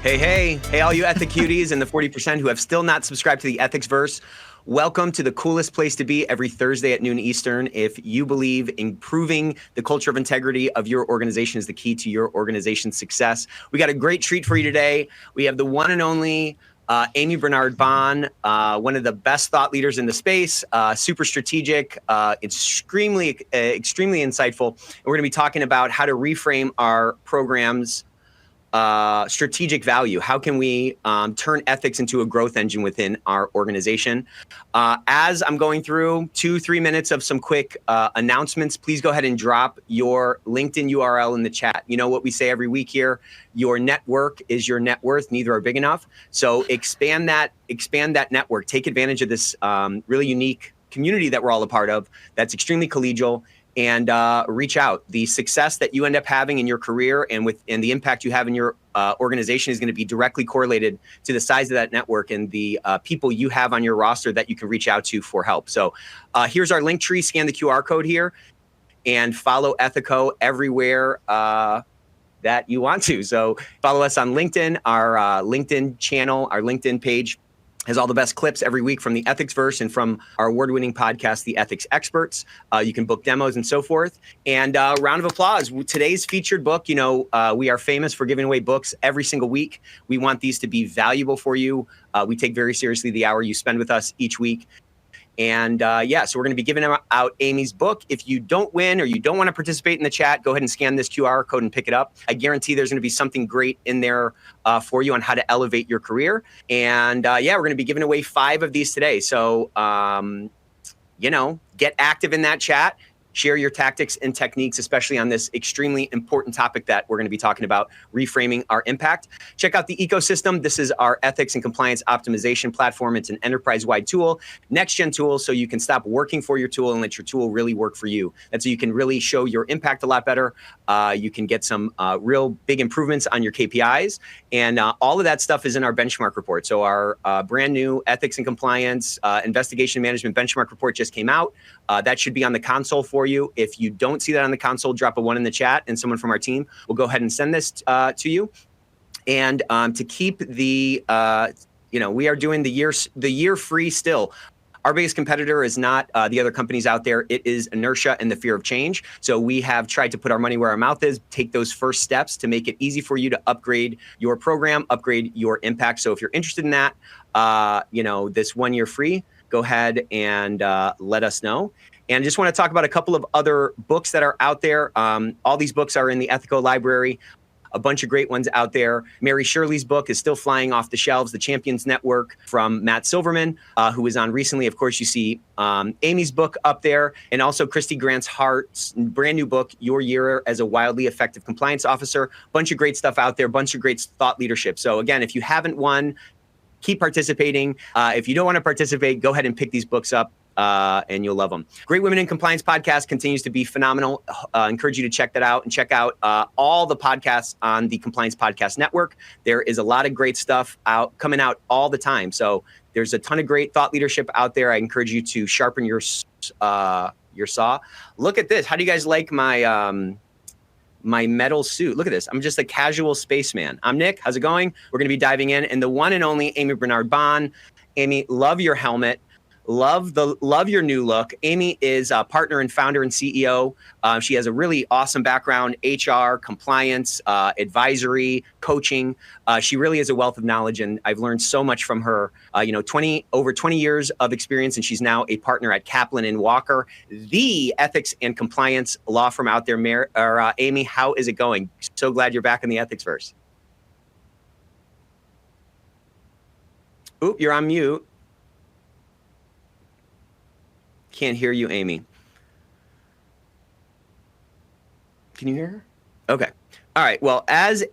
Hey, all you ethic cuties and the 40% who have still not subscribed to the Ethicsverse. Welcome to the coolest place to be every Thursday at noon Eastern. If you believe improving the culture of integrity of your organization is the key to your organization's success, we got a great treat for you today. We have the one and only Amy Bernard-Bahn, one of the best thought leaders in the space, super strategic, extremely insightful. And we're going to be talking about how to reframe our programs' strategic value. How can we turn ethics into a growth engine within our organization? As I'm going through 2-3 minutes of some quick announcements, please go ahead and drop your LinkedIn URL in the chat. You know what we say every week here, your network is your net worth, neither are big enough. So expand that network, take advantage of this really unique community that we're all a part of that's extremely collegial, and reach out. The success that you end up having in your career and the impact you have in your organization is going to be directly correlated to the size of that network and the people you have on your roster that you can reach out to for help. So here's our link tree. Scan the QR code here and follow Ethico everywhere that you want to. So follow us on LinkedIn. Our LinkedIn channel, our LinkedIn page has all the best clips every week from the Ethicsverse and from our award-winning podcast, The Ethics Experts. You can book demos and so forth. And round of applause. Today's featured book, we are famous for giving away books every single week. We want these to be valuable for you. We take very seriously the hour you spend with us each week. And so we're going to be giving out Amy's book. If you don't win or you don't want to participate in the chat, go ahead and scan this QR code and pick it up. I guarantee there's going to be something great in there for you on how to elevate your career. And we're going to be giving away 5 of these today. So, get active in that chat. Share your tactics and techniques, especially on this extremely important topic that we're going to be talking about, reframing our impact. Check out the ecosystem. This is our ethics and compliance optimization platform. It's an enterprise-wide tool, next-gen tool, so you can stop working for your tool and let your tool really work for you. That's so you can really show your impact a lot better. You can get some real big improvements on your KPIs. And all of that stuff is in our benchmark report. So our brand new ethics and compliance investigation management benchmark report just came out. That should be on the console for you. If you don't see that on the console, drop a 1 in the chat and someone from our team will go ahead and send this to you. And to keep the, we are doing the year free still. Our biggest competitor is not the other companies out there. It is inertia and the fear of change. So we have tried to put our money where our mouth is, take those first steps to make it easy for you to upgrade your program, upgrade your impact. So if you're interested in that, this 1 year free, go ahead and let us know. And I just want to talk about a couple of other books that are out there. All these books are in the Ethico library. A bunch of great ones out there. Mary Shirley's book is still flying off the shelves, The Champions Network from Matt Silverman, who was on recently. Of course, you see Amy's book up there, and also Christy Grant's Hart's brand new book, Your Year as a Wildly Effective Compliance Officer. Bunch of great stuff out there, bunch of great thought leadership. So again, if you haven't won, keep participating. If you don't want to participate, go ahead and pick these books up. And you'll love them. Great Women in Compliance podcast continues to be phenomenal. Encourage you to check that out and check out all the podcasts on the Compliance Podcast Network. There is a lot of great stuff coming out all the time. So there's a ton of great thought leadership out there. I encourage you to sharpen your saw. Look at this. How do you guys like my metal suit? Look at this. I'm just a casual spaceman. I'm Nick. How's it going? We're going to be diving in. And the one and only Amy Bernard-Bahn. Amy, love your helmet. Love your new look. Amy is a partner and founder and CEO. She has a really awesome background, HR, compliance, advisory, coaching. She really is a wealth of knowledge, and I've learned so much from her. Over 20 years of experience, and she's now a partner at Kaplan and Walker, the ethics and compliance law firm out there. Amy, how is it going? So glad you're back in the Ethicsverse. Oop, you're on mute. Can't hear you, Amy. Can you hear her? Okay. All right. Well, as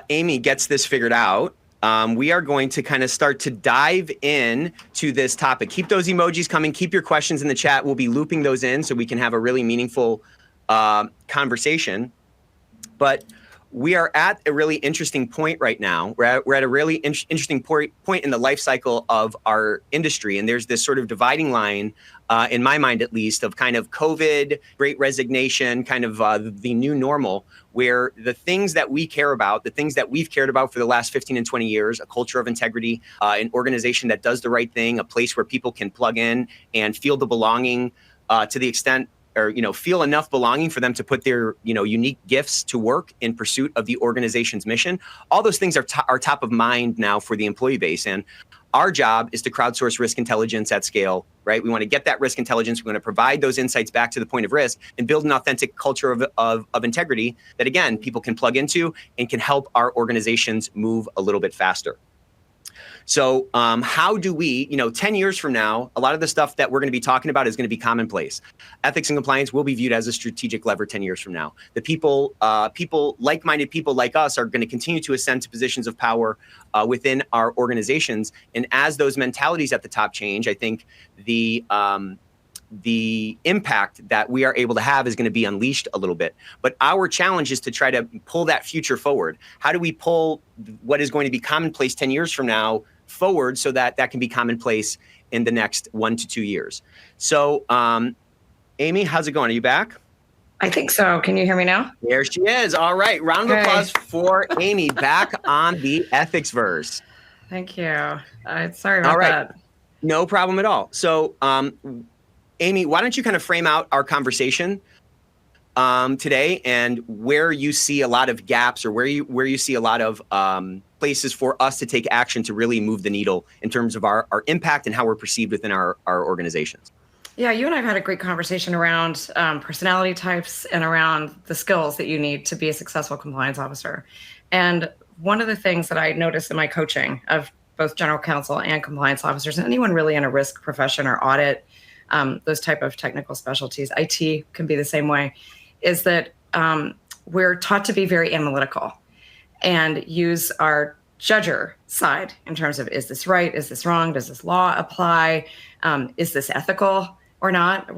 Amy gets this figured out, we are going to kind of start to dive in to this topic. Keep those emojis coming. Keep your questions in the chat. We'll be looping those in so we can have a really meaningful conversation. But we are at a really interesting point right now. We're at a really interesting point in the life cycle of our industry. And there's this sort of dividing line in my mind at least, of kind of COVID, great resignation, kind of the new normal, where the things that we care about, the things that we've cared about for the last 15 and 20 years, a culture of integrity, an organization that does the right thing, a place where people can plug in and feel the belonging to the extent, or feel enough belonging for them to put their unique gifts to work in pursuit of the organization's mission. All those things are top of mind now for the employee base, and our job is to crowdsource risk intelligence at scale, right? We want to get that risk intelligence. We want to provide those insights back to the point of risk and build an authentic culture of integrity that, again, people can plug into and can help our organizations move a little bit faster. So how do we, 10 years from now, a lot of the stuff that we're going to be talking about is going to be commonplace. Ethics and compliance will be viewed as a strategic lever 10 years from now. The people, like-minded people like us, are going to continue to ascend to positions of power within our organizations. And as those mentalities at the top change, I think the impact that we are able to have is going to be unleashed a little bit. But our challenge is to try to pull that future forward. How do we pull what is going to be commonplace 10 years from now forward so that can be commonplace in the next 1 to 2 years? So, Amy, how's it going? Are you back? I think so. Can you hear me now? There she is. All right. Round of applause for Amy, back on the Ethicsverse. Thank you. Sorry about that. No problem at all. So, Amy, why don't you kind of frame out our conversation today, and where you see a lot of gaps, or where you see a lot of places for us to take action to really move the needle in terms of our impact and how we're perceived within our organizations. Yeah, you and I have had a great conversation around personality types and around the skills that you need to be a successful compliance officer. And one of the things that I noticed in my coaching of both general counsel and compliance officers, and anyone really in a risk profession or audit, those type of technical specialties, IT can be the same way, is that we're taught to be very analytical and use our judger side in terms of, is this right? Is this wrong? Does this law apply? Is this ethical or not?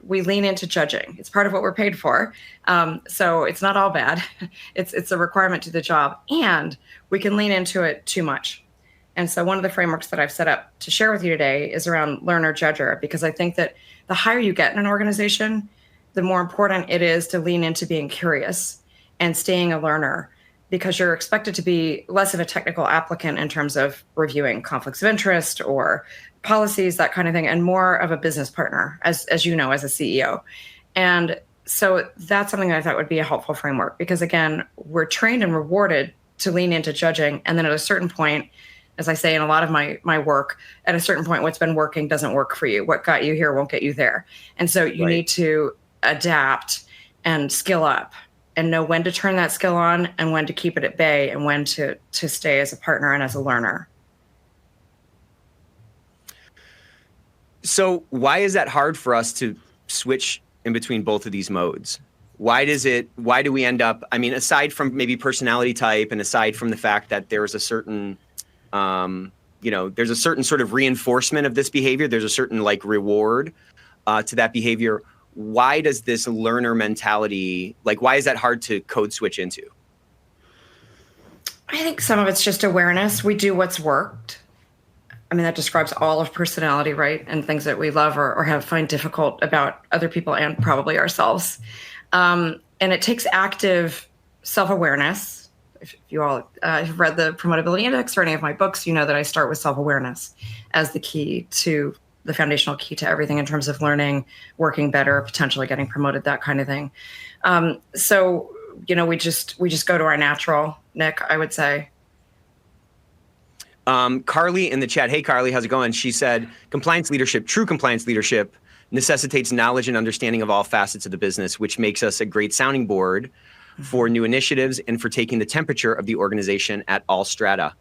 We lean into judging. It's part of what we're paid for. So it's not all bad. It's a requirement to the job, and we can lean into it too much. And so one of the frameworks that I've set up to share with you today is around learner-judger, because I think that the higher you get in an organization, the more important it is to lean into being curious and staying a learner, because you're expected to be less of a technical applicant in terms of reviewing conflicts of interest or policies, that kind of thing, and more of a business partner, as you know, as a CEO. And so that's something that I thought would be a helpful framework, because again, we're trained and rewarded to lean into judging. And then at a certain point, as I say in a lot of my work, at a certain point, what's been working doesn't work for you. What got you here won't get you there. And so you need to adapt and skill up and know when to turn that skill on and when to keep it at bay and when to stay as a partner and as a learner. So why is that hard for us to switch in between both of these modes? Why do we end up, aside from maybe personality type and aside from the fact that there's a certain, there's a certain sort of reinforcement of this behavior, there's a certain reward to that behavior. Why does this learner mentality, why is that hard to code switch into? I think some of it's just awareness. We do what's worked. That describes all of personality, right? And things that we love or find difficult about other people and probably ourselves. And it takes active self-awareness. If you all have read the Promotability Index or any of my books, you know that I start with self-awareness as the foundational key to everything in terms of learning, working better, potentially getting promoted, that kind of thing. So, we just go to our natural, Nick, I would say. Carly in the chat. Hey, Carly, how's it going? She said, true compliance leadership necessitates knowledge and understanding of all facets of the business, which makes us a great sounding board for new initiatives and for taking the temperature of the organization at all strata.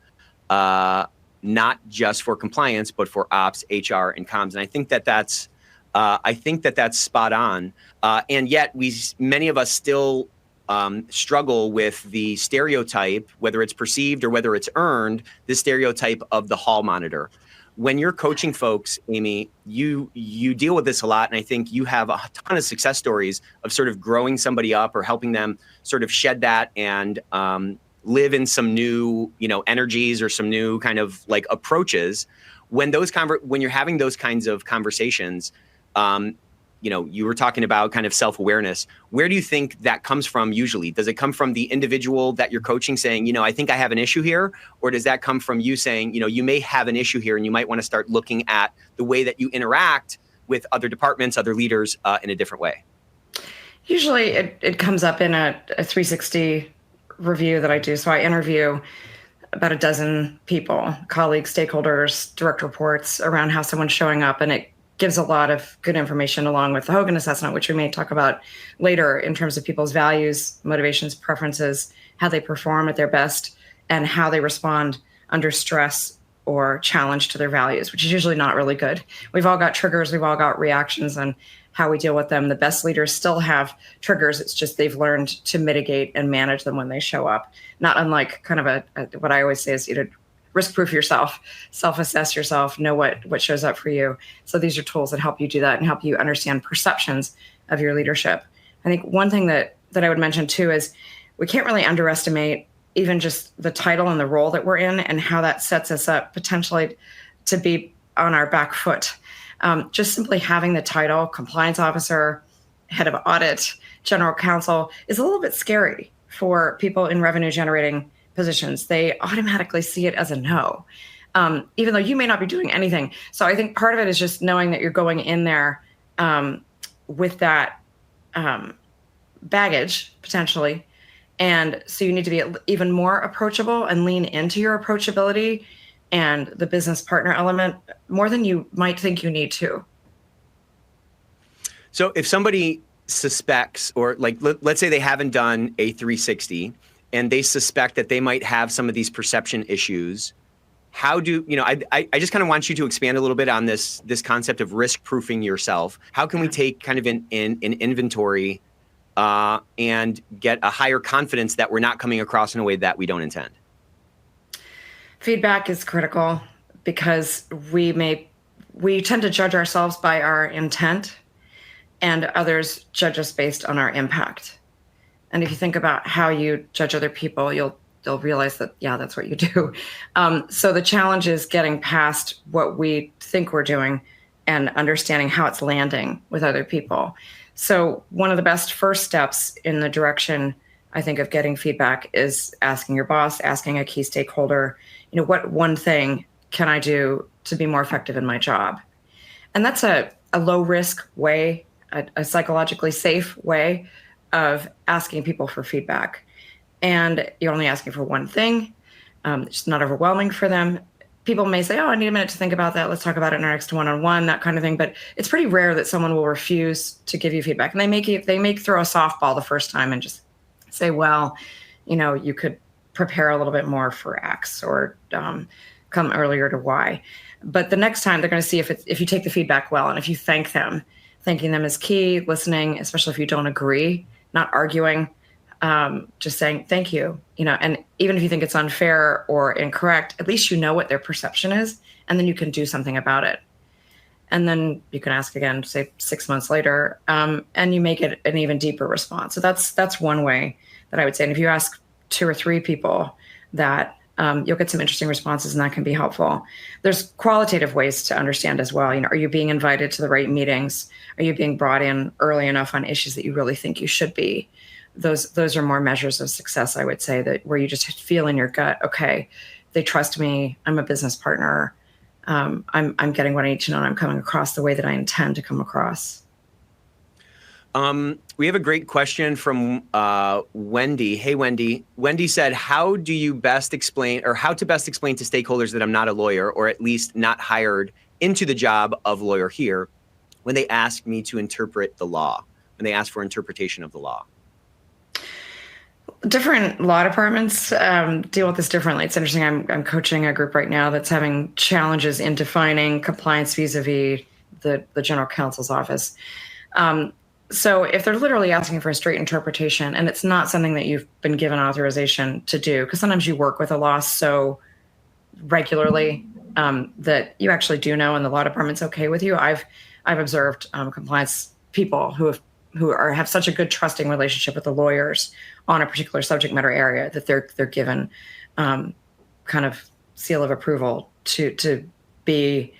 Not just for compliance, but for ops, HR, and comms. And I think that that's spot on. And yet many of us still struggle with the stereotype, whether it's perceived or whether it's earned, the stereotype of the hall monitor. When you're coaching folks, Amy, you deal with this a lot. And I think you have a ton of success stories of sort of growing somebody up or helping them sort of shed that and live in some new, energies or some new kind of approaches. When you're having those kinds of conversations, You were talking about kind of self-awareness. Where do you think that comes from usually? Does it come from the individual that you're coaching saying, I think I have an issue here? Or does that come from you saying, you may have an issue here and you might want to start looking at the way that you interact with other departments, other leaders in a different way? Usually it comes up in a 360 review that I do. So I interview about a dozen people, colleagues, stakeholders, direct reports around how someone's showing up. And it gives a lot of good information along with the Hogan assessment, which we may talk about later in terms of people's values, motivations, preferences, how they perform at their best, and how they respond under stress or challenge to their values, which is usually not really good. We've all got triggers, we've all got reactions, and how we deal with them. The best leaders still have triggers. It's just they've learned to mitigate and manage them when they show up. Not unlike kind of what I always say is, risk-proof yourself, self-assess yourself, know what shows up for you. So these are tools that help you do that and help you understand perceptions of your leadership. I think one thing that I would mention too is we can't really underestimate even just the title and the role that we're in and how that sets us up potentially to be on our back foot. Just simply having the title, compliance officer, head of audit, general counsel, is a little bit scary for people in revenue generating positions. They automatically see it as a no, even though you may not be doing anything. So I think part of it is just knowing that you're going in there with that baggage potentially. And so you need to be even more approachable and lean into your approachability and the business partner element more than you might think you need to. So if somebody suspects, or let's say they haven't done a 360 and they suspect that they might have some of these perception issues, how do, I just kind of want you to expand a little bit on this concept of risk proofing yourself. How can we take kind of an inventory and get a higher confidence that we're not coming across in a way that we don't intend? Feedback is critical because we tend to judge ourselves by our intent and others judge us based on our impact. And if you think about how you judge other people, you'll realize that, yeah, that's what you do. So the challenge is getting past what we think we're doing and understanding how it's landing with other people. So one of the best first steps in the direction, I think, of getting feedback is asking your boss, asking a key stakeholder, what one thing can I do to be more effective in my job? And that's a low risk way, a psychologically safe way of asking people for feedback. And you're only asking for one thing. It's not overwhelming for them. People may say, I need a minute to think about that. Let's talk about it in our next one-on-one, that kind of thing. But it's pretty rare that someone will refuse to give you feedback. And they may throw a softball the first time and just say, well, you could prepare a little bit more for X or come earlier to Y. But the next time they're going to see if you take the feedback well and if you thank them. Thanking them is key, listening, especially if you don't agree, not arguing, just saying thank you, and even if you think it's unfair or incorrect, at least you know what their perception is, and then you can do something about it. And then you can ask again, say 6 months later, and you make it an even deeper response. So that's one way that I would say. And if you ask 2 or 3 people that, you'll get some interesting responses, and that can be helpful. There's qualitative ways to understand as well. Are you being invited to the right meetings? Are you being brought in early enough on issues that you really think you should be? Those are more measures of success, I would say, that where you just feel in your gut, okay, they trust me. I'm a business partner. I'm getting what I need to know, and I'm coming across the way that I intend to come across. We have a great question from Wendy. Hey, Wendy. Wendy said, how to best explain to stakeholders that I'm not a lawyer, or at least not hired into the job of lawyer here, when they ask me to interpret the law, when they ask for interpretation of the law? Different law departments deal with this differently. It's interesting. I'm coaching a group right now that's having challenges in defining compliance vis-a-vis the general counsel's office. So if they're literally asking for a straight interpretation and it's not something that you've been given authorization to do, because sometimes you work with a law so regularly that you actually do know and the law department's okay with you. I've observed compliance people who have such a good trusting relationship with the lawyers on a particular subject matter area that they're given kind of seal of approval to be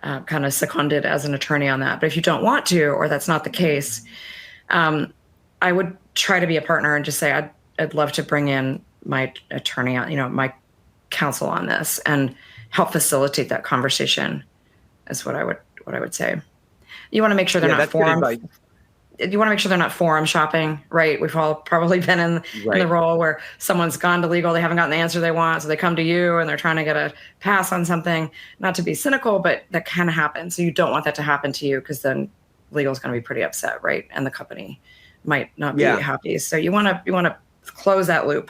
kind of seconded as an attorney on that. But if you don't want to, or that's not the case, I would try to be a partner and just say, I'd love to bring in my attorney, my counsel on this, and help facilitate that conversation. Is what I would say. You want to make sure they're not forum. You want to make sure they're not forum shopping, right? We've all probably been in the role where someone's gone to legal, they haven't gotten the answer they want, so they come to you and they're trying to get a pass on something. Not to be cynical, but that kind of happens. So you don't want that to happen to you, because then legal is going to be pretty upset, right? And the company might not be happy. So you want to close that loop.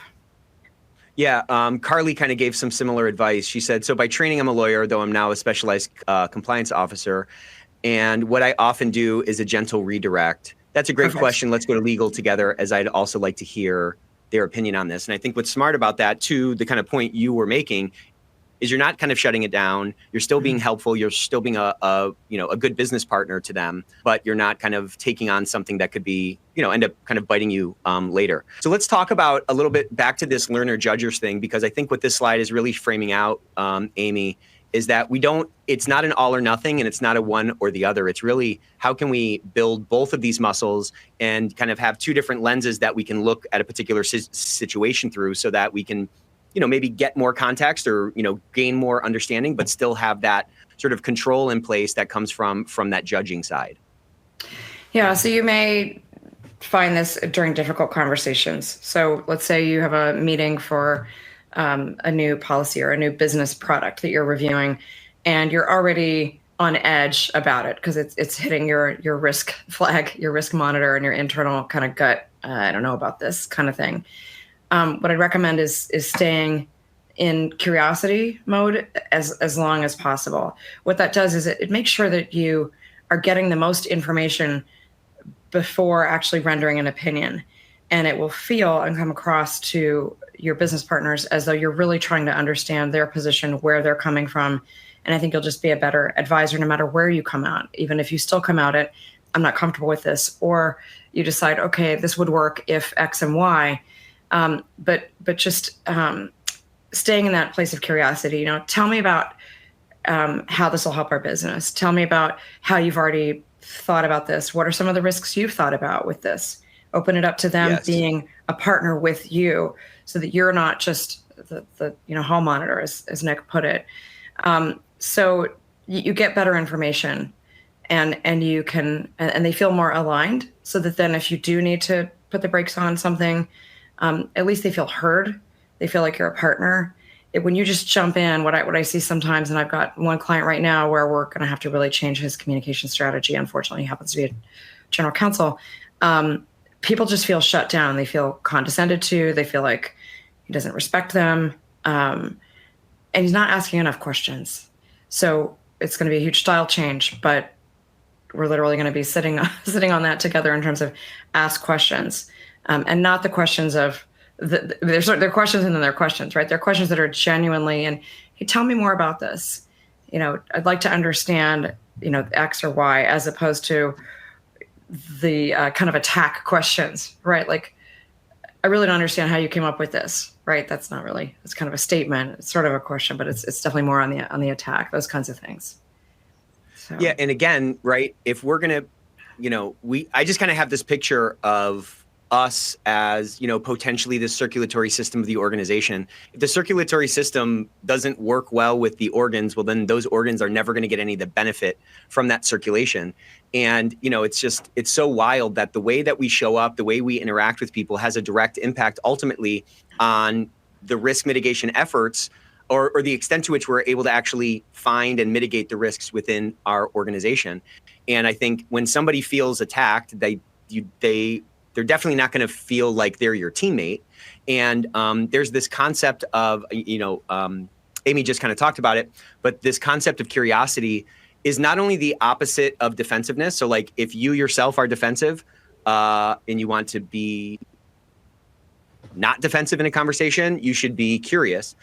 Yeah, Carly kind of gave some similar advice. She said, so by training, I'm a lawyer, though I'm now a specialized compliance officer. And what I often do is a gentle redirect. That's a great question. Let's go to legal together, as I'd also like to hear their opinion on this. And I think what's smart about that, to the kind of point you were making, is you're not kind of shutting it down. You're still being helpful. You're still being a good business partner to them, but you're not kind of taking on something that could be, end up kind of biting you later. So let's talk about a little bit back to this learner judgers thing, because I think what this slide is really framing out, Amy, is that it's not an all or nothing, and it's not a one or the other. It's really, how can we build both of these muscles and kind of have two different lenses that we can look at a particular situation through, so that we can, maybe get more context or, gain more understanding, but still have that sort of control in place that comes from that judging side. Yeah. So you may find this during difficult conversations. So let's say you have a meeting for a new policy or a new business product that you're reviewing, and you're already on edge about it because it's hitting your risk flag, your risk monitor, and your internal kind of gut. I don't know about this kind of thing. What I'd recommend is staying in curiosity mode as long as possible. What that does is it makes sure that you are getting the most information before actually rendering an opinion. And it will feel and come across to your business partners as though you're really trying to understand their position, where they're coming from. And I think you'll just be a better advisor no matter where you come out. Even if you still come out at, I'm not comfortable with this, or you decide, okay, this would work if X and Y. But just staying in that place of curiosity, tell me about how this will help our business. Tell me about how you've already thought about this. What are some of the risks you've thought about with this? Open it up to them being a partner with you, so that you're not just the hall monitor, as Nick put it. So you get better information, and you can, and they feel more aligned, so that then if you do need to put the brakes on something, at least they feel heard. They feel like you're a partner. When you just jump in, what I see sometimes, and I've got one client right now where we're going to have to really change his communication strategy. Unfortunately, he happens to be a general counsel. People just feel shut down. They feel condescended to. They feel like he doesn't respect them. And he's not asking enough questions. So it's going to be a huge style change, but we're literally going to be sitting on that together in terms of ask questions, and not the questions of they're questions and then they're questions, right? They're questions that are genuinely, and hey, tell me more about this. I'd like to understand, X or Y, as opposed to the kind of attack questions, right? Like, I really don't understand how you came up with this, right? That's not really, it's kind of a statement. It's sort of a question, but it's definitely more on the attack, those kinds of things. So. Yeah. And again, right, if we're going to, I just kind of have this picture of us as, potentially the circulatory system of the organization. If the circulatory system doesn't work well with the organs, well, then those organs are never going to get any of the benefit from that circulation. And, it's so wild that the way that we show up, the way we interact with people has a direct impact ultimately on the risk mitigation efforts, or the extent to which we're able to actually find and mitigate the risks within our organization. And I think when somebody feels attacked, they're definitely not going to feel like they're your teammate. And there's this concept of, Amy just kind of talked about it, but this concept of curiosity is not only the opposite of defensiveness. So like if you yourself are defensive and you want to be not defensive in a conversation, you should be curious.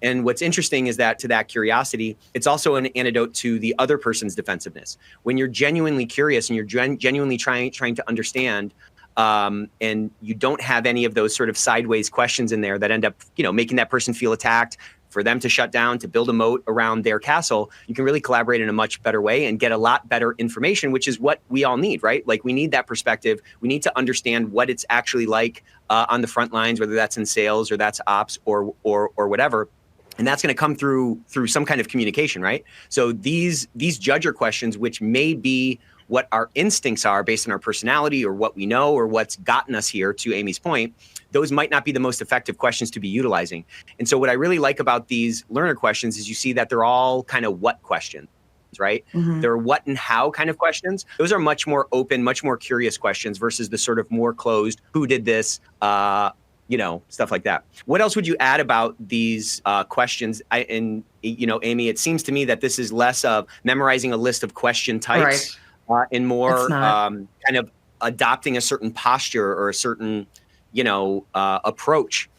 And what's interesting is that to that curiosity, it's also an antidote to the other person's defensiveness. When you're genuinely curious and you're genuinely trying to understand, and you don't have any of those sort of sideways questions in there that end up, making that person feel attacked, for them to shut down, to build a moat around their castle, you can really collaborate in a much better way and get a lot better information, which is what we all need, right? Like we need that perspective. We need to understand what it's actually like on the front lines, whether that's in sales or that's ops or whatever. And that's going to come through some kind of communication, right? So these judger questions, which may be what our instincts are based on our personality or what we know or what's gotten us here, to Amy's point, those might not be the most effective questions to be utilizing. And so what I really like about these learner questions is you see that they're all kind of what questions, right? Mm-hmm. They're what and how kind of questions. Those are much more open, much more curious questions versus the sort of more closed, who did this, stuff like that. What else would you add about these questions? Amy, it seems to me that this is less of memorizing a list of question types, and more kind of adopting a certain posture or a certain, approach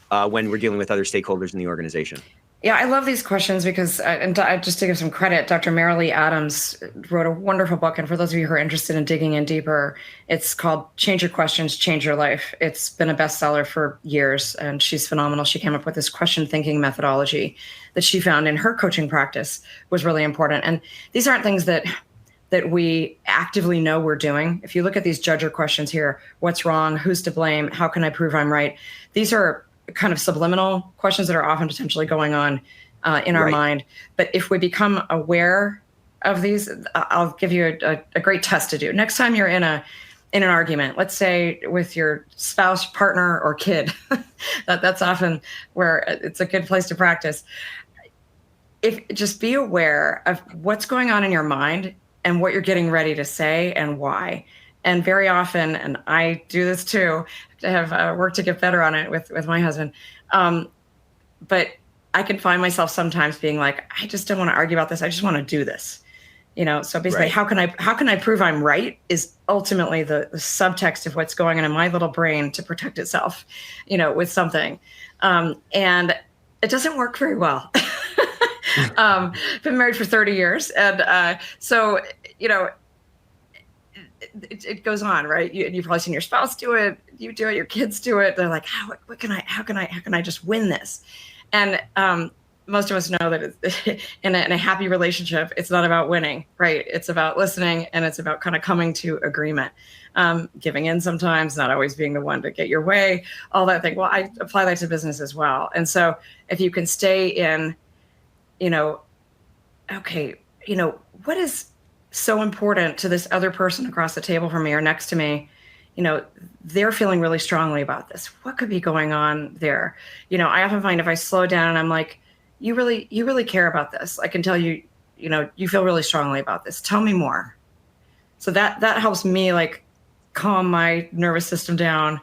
when we're dealing with other stakeholders in the organization. Yeah, I love these questions because, just to give some credit, Dr. Marilee Adams wrote a wonderful book. And for those of you who are interested in digging in deeper, it's called Change Your Questions, Change Your Life. It's been a bestseller for years, and she's phenomenal. She came up with this question thinking methodology that she found in her coaching practice was really important. And these aren't things that we actively know we're doing. If you look at these judger questions here, what's wrong? Who's to blame? How can I prove I'm right? These are kind of subliminal questions that are often potentially going on in our mind. But if we become aware of these, I'll give you a great test to do. Next time you're in an argument, let's say with your spouse, partner, or kid, that's often where it's a good place to practice. Just be aware of what's going on in your mind and what you're getting ready to say and why. And very often, and I do this too, I have worked to get better on it with my husband. But I can find myself sometimes being like, I just don't want to argue about this. I just want to do this. So basically, how can I prove I'm right is ultimately the subtext of what's going on in my little brain to protect itself, with something. And it doesn't work very well. Been married for 30 years. And so, it goes on, right? You've probably seen your spouse do it. You do it. Your kids do it. They're like, how can I just win this? And most of us know that in a happy relationship, it's not about winning, right? It's about listening, and it's about kind of coming to agreement, giving in sometimes, not always being the one to get your way, all that thing. Well, I apply that to business as well. And so if you can stay in, what is so important to this other person across the table from me or next to me, they're feeling really strongly about this. What could be going on there? I often find if I slow down and I'm like, you really care about this. I can tell you, you feel really strongly about this. Tell me more. So that helps me like calm my nervous system down,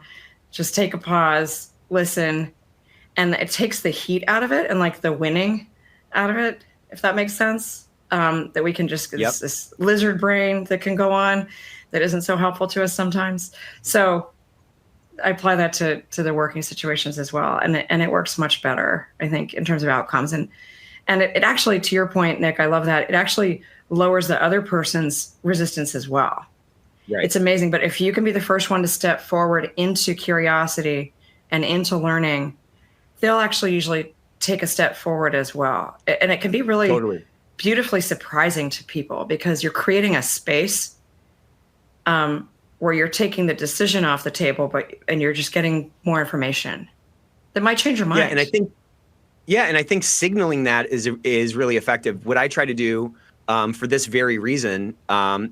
just take a pause, listen. And it takes the heat out of it and like the winning out of it, if that makes sense. That we can just get this lizard brain that can go on that isn't so helpful to us sometimes. So I apply that to the working situations as well. And it works much better, I think, in terms of outcomes. And it actually, to your point, Nick, I love that. It actually lowers the other person's resistance as well. Right. It's amazing. But if you can be the first one to step forward into curiosity and into learning, they'll actually usually take a step forward as well. And it can be really beautifully surprising to people because you're creating a space where you're taking the decision off the table, and you're just getting more information that might change your mind. And I think signaling that is really effective. What I try to do for this very reason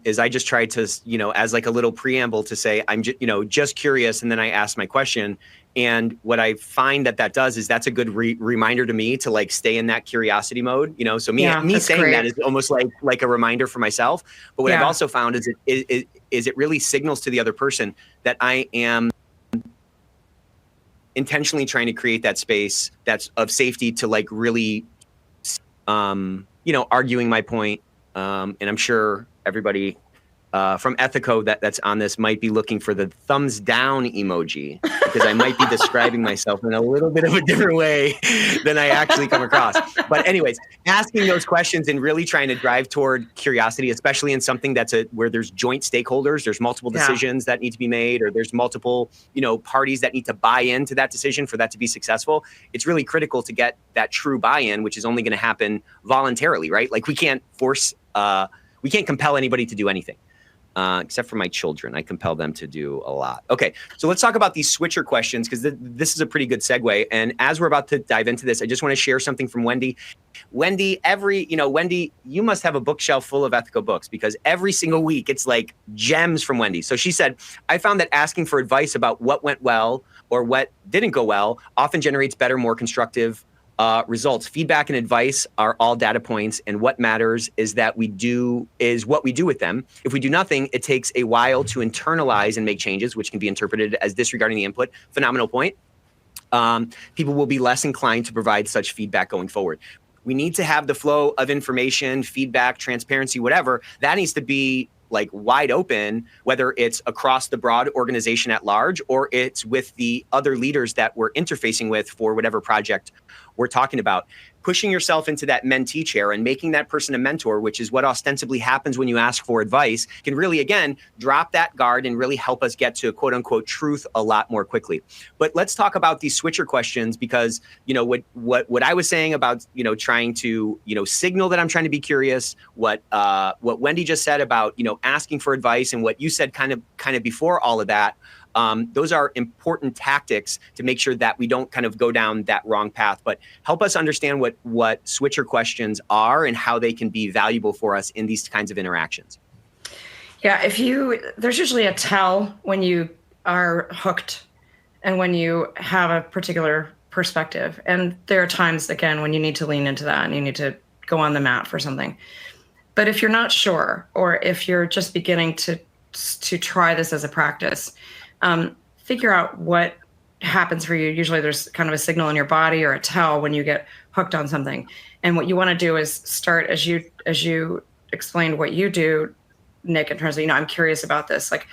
is I just try to, as like a little preamble to say, I'm just curious. And then I ask my question. And what I find that does is that's a good reminder to me to like stay in that curiosity mode, So me saying great. That is almost like a reminder for myself. But what I've also found is it really signals to the other person that I am intentionally trying to create that space that's of safety to like really, arguing my point. And I'm sure everybody from Ethico that's on this might be looking for the thumbs down emoji because I might be describing myself in a little bit of a different way than I actually come across. But anyways, asking those questions and really trying to drive toward curiosity, especially in something where there's joint stakeholders, there's multiple decisions that need to be made, or there's multiple, parties that need to buy into that decision for that to be successful. It's really critical to get that true buy-in, which is only going to happen voluntarily, right? Like we can't compel anybody to do anything. Except for my children. I compel them to do a lot. Okay, so let's talk about these switcher questions because this is a pretty good segue. And as we're about to dive into this, I just want to share something from Wendy. Wendy, Wendy, you must have a bookshelf full of Ethico books because every single week it's like gems from Wendy. So she said, I found that asking for advice about what went well or what didn't go well often generates better, more constructive results. Feedback and advice are all data points, and what matters is what we do with them. If we do nothing, it takes a while to internalize and make changes, which can be interpreted as disregarding the input. Phenomenal point. People will be less inclined to provide such feedback going forward. We need to have the flow of information, feedback, transparency, whatever. That needs to be like wide open, whether it's across the broad organization at large or it's with the other leaders that we're interfacing with for whatever project we're talking about. Pushing yourself into that mentee chair and making that person a mentor, which is what ostensibly happens when you ask for advice, can really, again, drop that guard and really help us get to quote unquote truth a lot more quickly. But let's talk about these switcher questions because, what I was saying about, trying to, signal that I'm trying to be curious, what Wendy just said about, asking for advice and what you said kind of before all of that. Those are important tactics to make sure that we don't kind of go down that wrong path, but help us understand what switcher questions are and how they can be valuable for us in these kinds of interactions. Yeah, there's usually a tell when you are hooked and when you have a particular perspective. And there are times, again, when you need to lean into that and you need to go on the mat for something. But if you're not sure, or if you're just beginning to try this as a practice, figure out what happens for you. Usually there's kind of a signal in your body or a tell when you get hooked on something. And what you want to do is start as you explained what you do, Nick, in terms of, I'm curious about this. Like,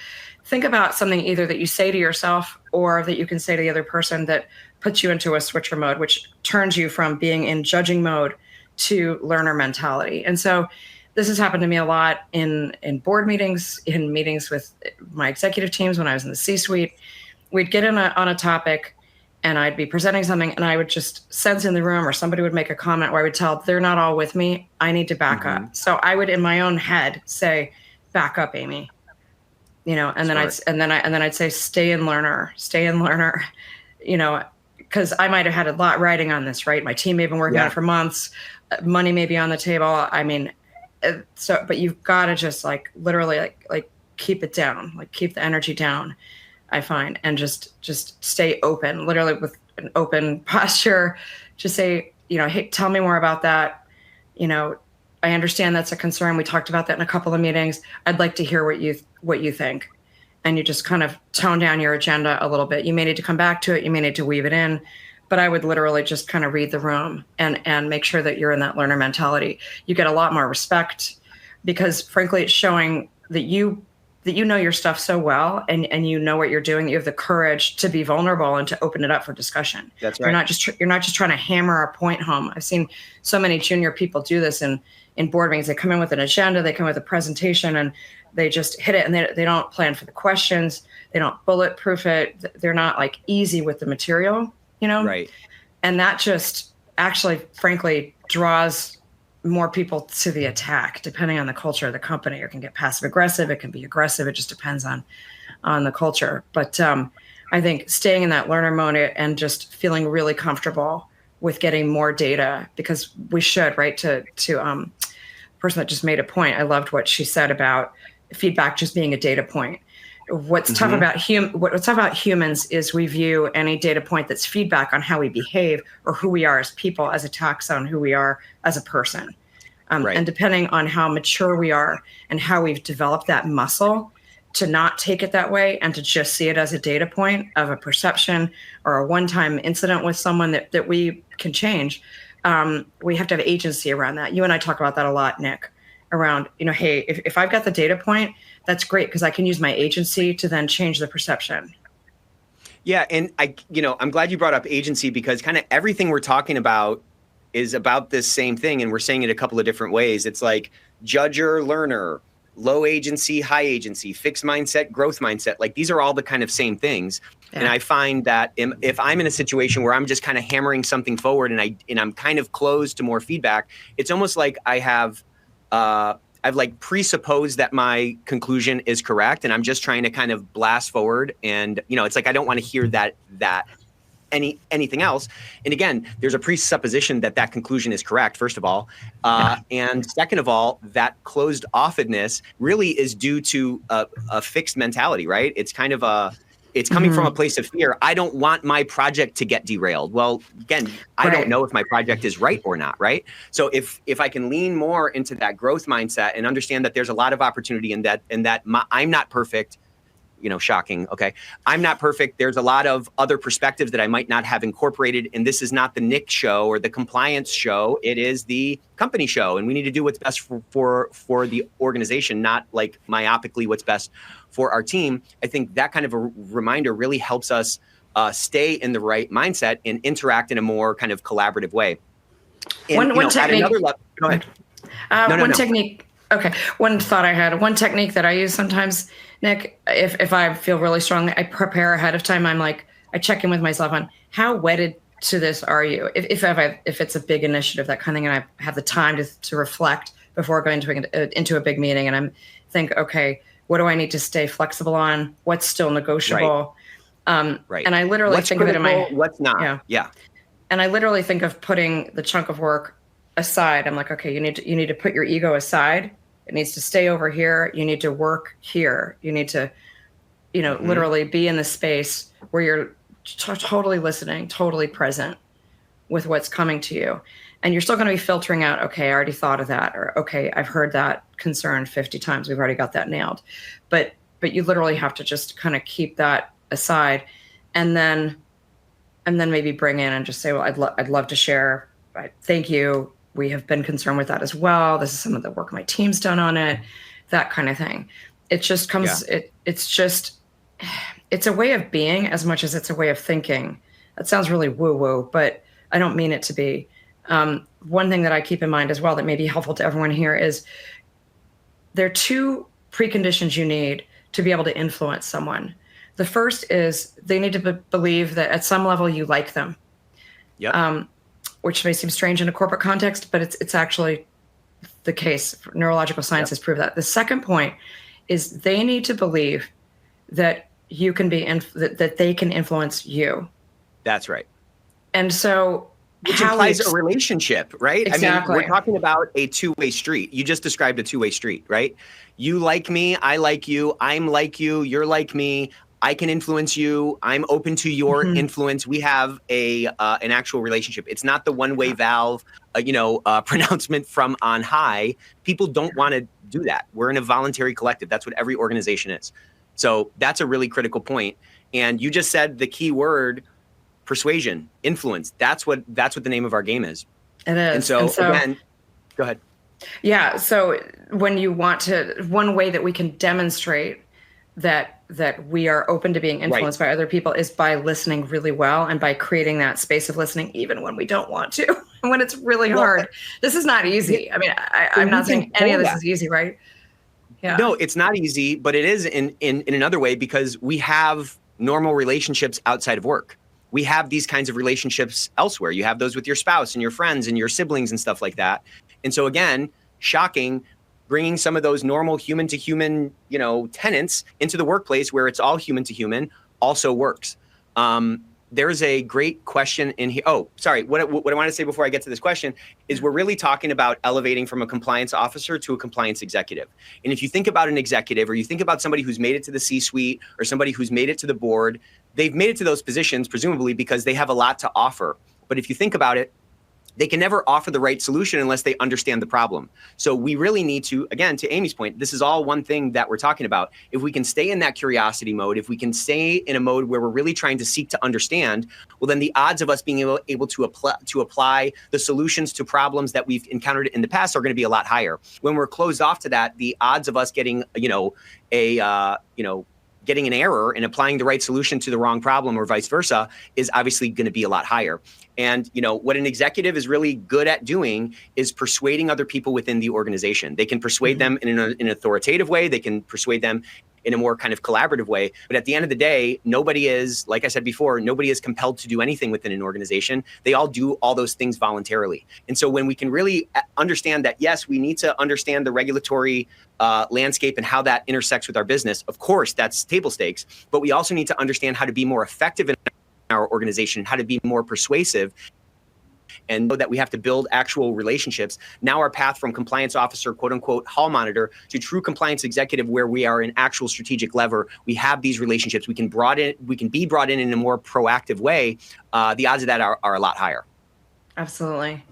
think about something either that you say to yourself or that you can say to the other person that puts you into a switcher mode, which turns you from being in judging mode to learner mentality. And so this has happened to me a lot in board meetings, in meetings with my executive teams when I was in the C-suite. We'd get on a topic and I'd be presenting something and I would just sense in the room or somebody would make a comment where I would tell they're not all with me. I need to back up. So I would in my own head say, back up, Amy. And then I'd say, stay in learner, because I might have had a lot riding on this, right? My team may have been working on it for months. Money may be on the table. I mean, but you've got to just literally keep it down, keep the energy down, I find, and just stay open, literally with an open posture. Just say, hey, tell me more about that. I understand that's a concern. We talked about that in a couple of meetings. I'd like to hear what you think. And you just kind of tone down your agenda a little bit. You may need to come back to it. You may need to weave it in. But I would literally just kind of read the room and make sure that you're in that learner mentality. You get a lot more respect because, frankly, it's showing that you know your stuff so well and you know what you're doing. You have the courage to be vulnerable and to open it up for discussion. That's right. You're not just trying to hammer a point home. I've seen so many junior people do this in board meetings. They come in with an agenda, they come with a presentation, and they just hit it, and they don't plan for the questions. They don't bulletproof it. They're not easy with the material. Right. And that just actually, frankly, draws more people to the attack, depending on the culture of the company. It can get passive aggressive. It can be aggressive. It just depends on the culture. But I think staying in that learner mode and just feeling really comfortable with getting more data, because we should, right? To person that just made a point, I loved what she said about feedback just being a data point. What's tough about humans is we view any data point that's feedback on how we behave or who we are as people as a tax on who we are as a person. Right. And depending on how mature we are and how we've developed that muscle to not take it that way and to just see it as a data point of a perception or a one-time incident with someone that we can change, we have to have agency around that. You and I talk about that a lot, Nick, around, hey, if I've got the data point, that's great because I can use my agency to then change the perception. Yeah, and I'm glad you brought up agency because kind of everything we're talking about is about this same thing, and we're saying it a couple of different ways. It's like judger, learner, low agency, high agency, fixed mindset, growth mindset. Like these are all the kind of same things. Yeah. And I find that if I'm in a situation where I'm just kind of hammering something forward and I'm kind of closed to more feedback, it's almost like I've like presupposed that my conclusion is correct, and I'm just trying to kind of blast forward. And it's like I don't want to hear that anything else. And again, there's a presupposition that conclusion is correct, first of all. And second of all, that closed offedness really is due to a fixed mentality, right? It's kind of it's coming from a place of fear. I don't want my project to get derailed. Well, again, I don't know if my project is right or not, right? So if I can lean more into that growth mindset and understand that there's a lot of opportunity in that I'm not perfect, shocking. Okay. I'm not perfect. There's a lot of other perspectives that I might not have incorporated. And this is not the Nick show or the compliance show. It is the company show. And we need to do what's best for the organization, not like myopically what's best for our team. I think that kind of a reminder really helps us stay in the right mindset and interact in a more kind of collaborative way. And, one technique. At another level, go ahead. Technique. Okay. One thought I had, one technique that I use sometimes, Nick, if I feel really strongly, I prepare ahead of time. I'm like, I check in with myself on how wedded to this are you? If it's a big initiative, that kind of thing, and I have the time to reflect before going into a big meeting, and I'm think, okay, what do I need to stay flexible on? What's still negotiable? Right. And I literally think of it in my, what's not. Yeah. And I literally think of putting the chunk of work aside. I'm like, okay, you need to put your ego aside. It needs to stay over here. You need to work here. You need to, literally be in the space where you're totally listening, totally present with what's coming to you. And you're still going to be filtering out, okay, I already thought of that, or okay, I've heard that concern 50 times. We've already got that nailed. But you literally have to just kind of keep that aside, and then maybe bring in and just say, well, I'd love to share. Thank you. We have been concerned with that as well. This is some of the work my team's done on it, that kind of thing. It just comes, it's a way of being as much as it's a way of thinking. That sounds really woo-woo, but I don't mean it to be. One thing that I keep in mind as well that may be helpful to everyone here is there are two preconditions you need to be able to influence someone. The first is they need to believe that at some level you like them. Yep. Which may seem strange in a corporate context, but it's actually the case. Neurological science has proved that. The second point is they need to believe that you can be that they can influence you. That's right. And so which implies a relationship, right? Exactly. I mean, we're talking about a two-way street. You just described a two-way street, right? You like me, I like you, I'm like you, you're like me. I can influence you. I'm open to your influence. We have an actual relationship. It's not the one-way valve, pronouncement from on high. People don't want to do that. We're in a voluntary collective. That's what every organization is. So that's a really critical point. And you just said the key word, persuasion, influence. That's what the name of our game is. It is. And so again, go ahead. Yeah. So when you want to, one way that we can demonstrate that we are open to being influenced by other people is by listening really well and by creating that space of listening, even when we don't want to, and when it's really hard. This is not easy. I mean, I'm not saying any of this is easy, right? Yeah. No, it's not easy, but it is in another way, because we have normal relationships outside of work. We have these kinds of relationships elsewhere. You have those with your spouse and your friends and your siblings and stuff like that. And so again, shocking, bringing some of those normal human to human, tenets into the workplace where it's all human to human also works. There's a great question in here. Oh, sorry. What I want to say before I get to this question is we're really talking about elevating from a compliance officer to a compliance executive. And if you think about an executive, or you think about somebody who's made it to the C-suite, or somebody who's made it to the board, they've made it to those positions presumably because they have a lot to offer. But if you think about it, they can never offer the right solution unless they understand the problem. So we really need to, again, to Amy's point, this is all one thing that we're talking about. If we can stay in that curiosity mode, if we can stay in a mode where we're really trying to seek to understand, well, then the odds of us being able to apply the solutions to problems that we've encountered in the past are going to be a lot higher. When we're closed off to that, the odds of us getting, getting an error and applying the right solution to the wrong problem or vice versa is obviously going to be a lot higher. And, what an executive is really good at doing is persuading other people within the organization. They can persuade them in an authoritative way. They can persuade them in a more kind of collaborative way. But at the end of the day, nobody is, like I said before, nobody is compelled to do anything within an organization. They all do all those things voluntarily. And so when we can really understand that, yes, we need to understand the regulatory landscape and how that intersects with our business, of course, that's table stakes. But we also need to understand how to be more effective in our organization, how to be more persuasive, and know that we have to build actual relationships. Now our path from compliance officer, quote unquote, hall monitor to true compliance executive, where we are an actual strategic lever, we have these relationships, we can be brought in a more proactive way. The odds of that are a lot higher. Absolutely.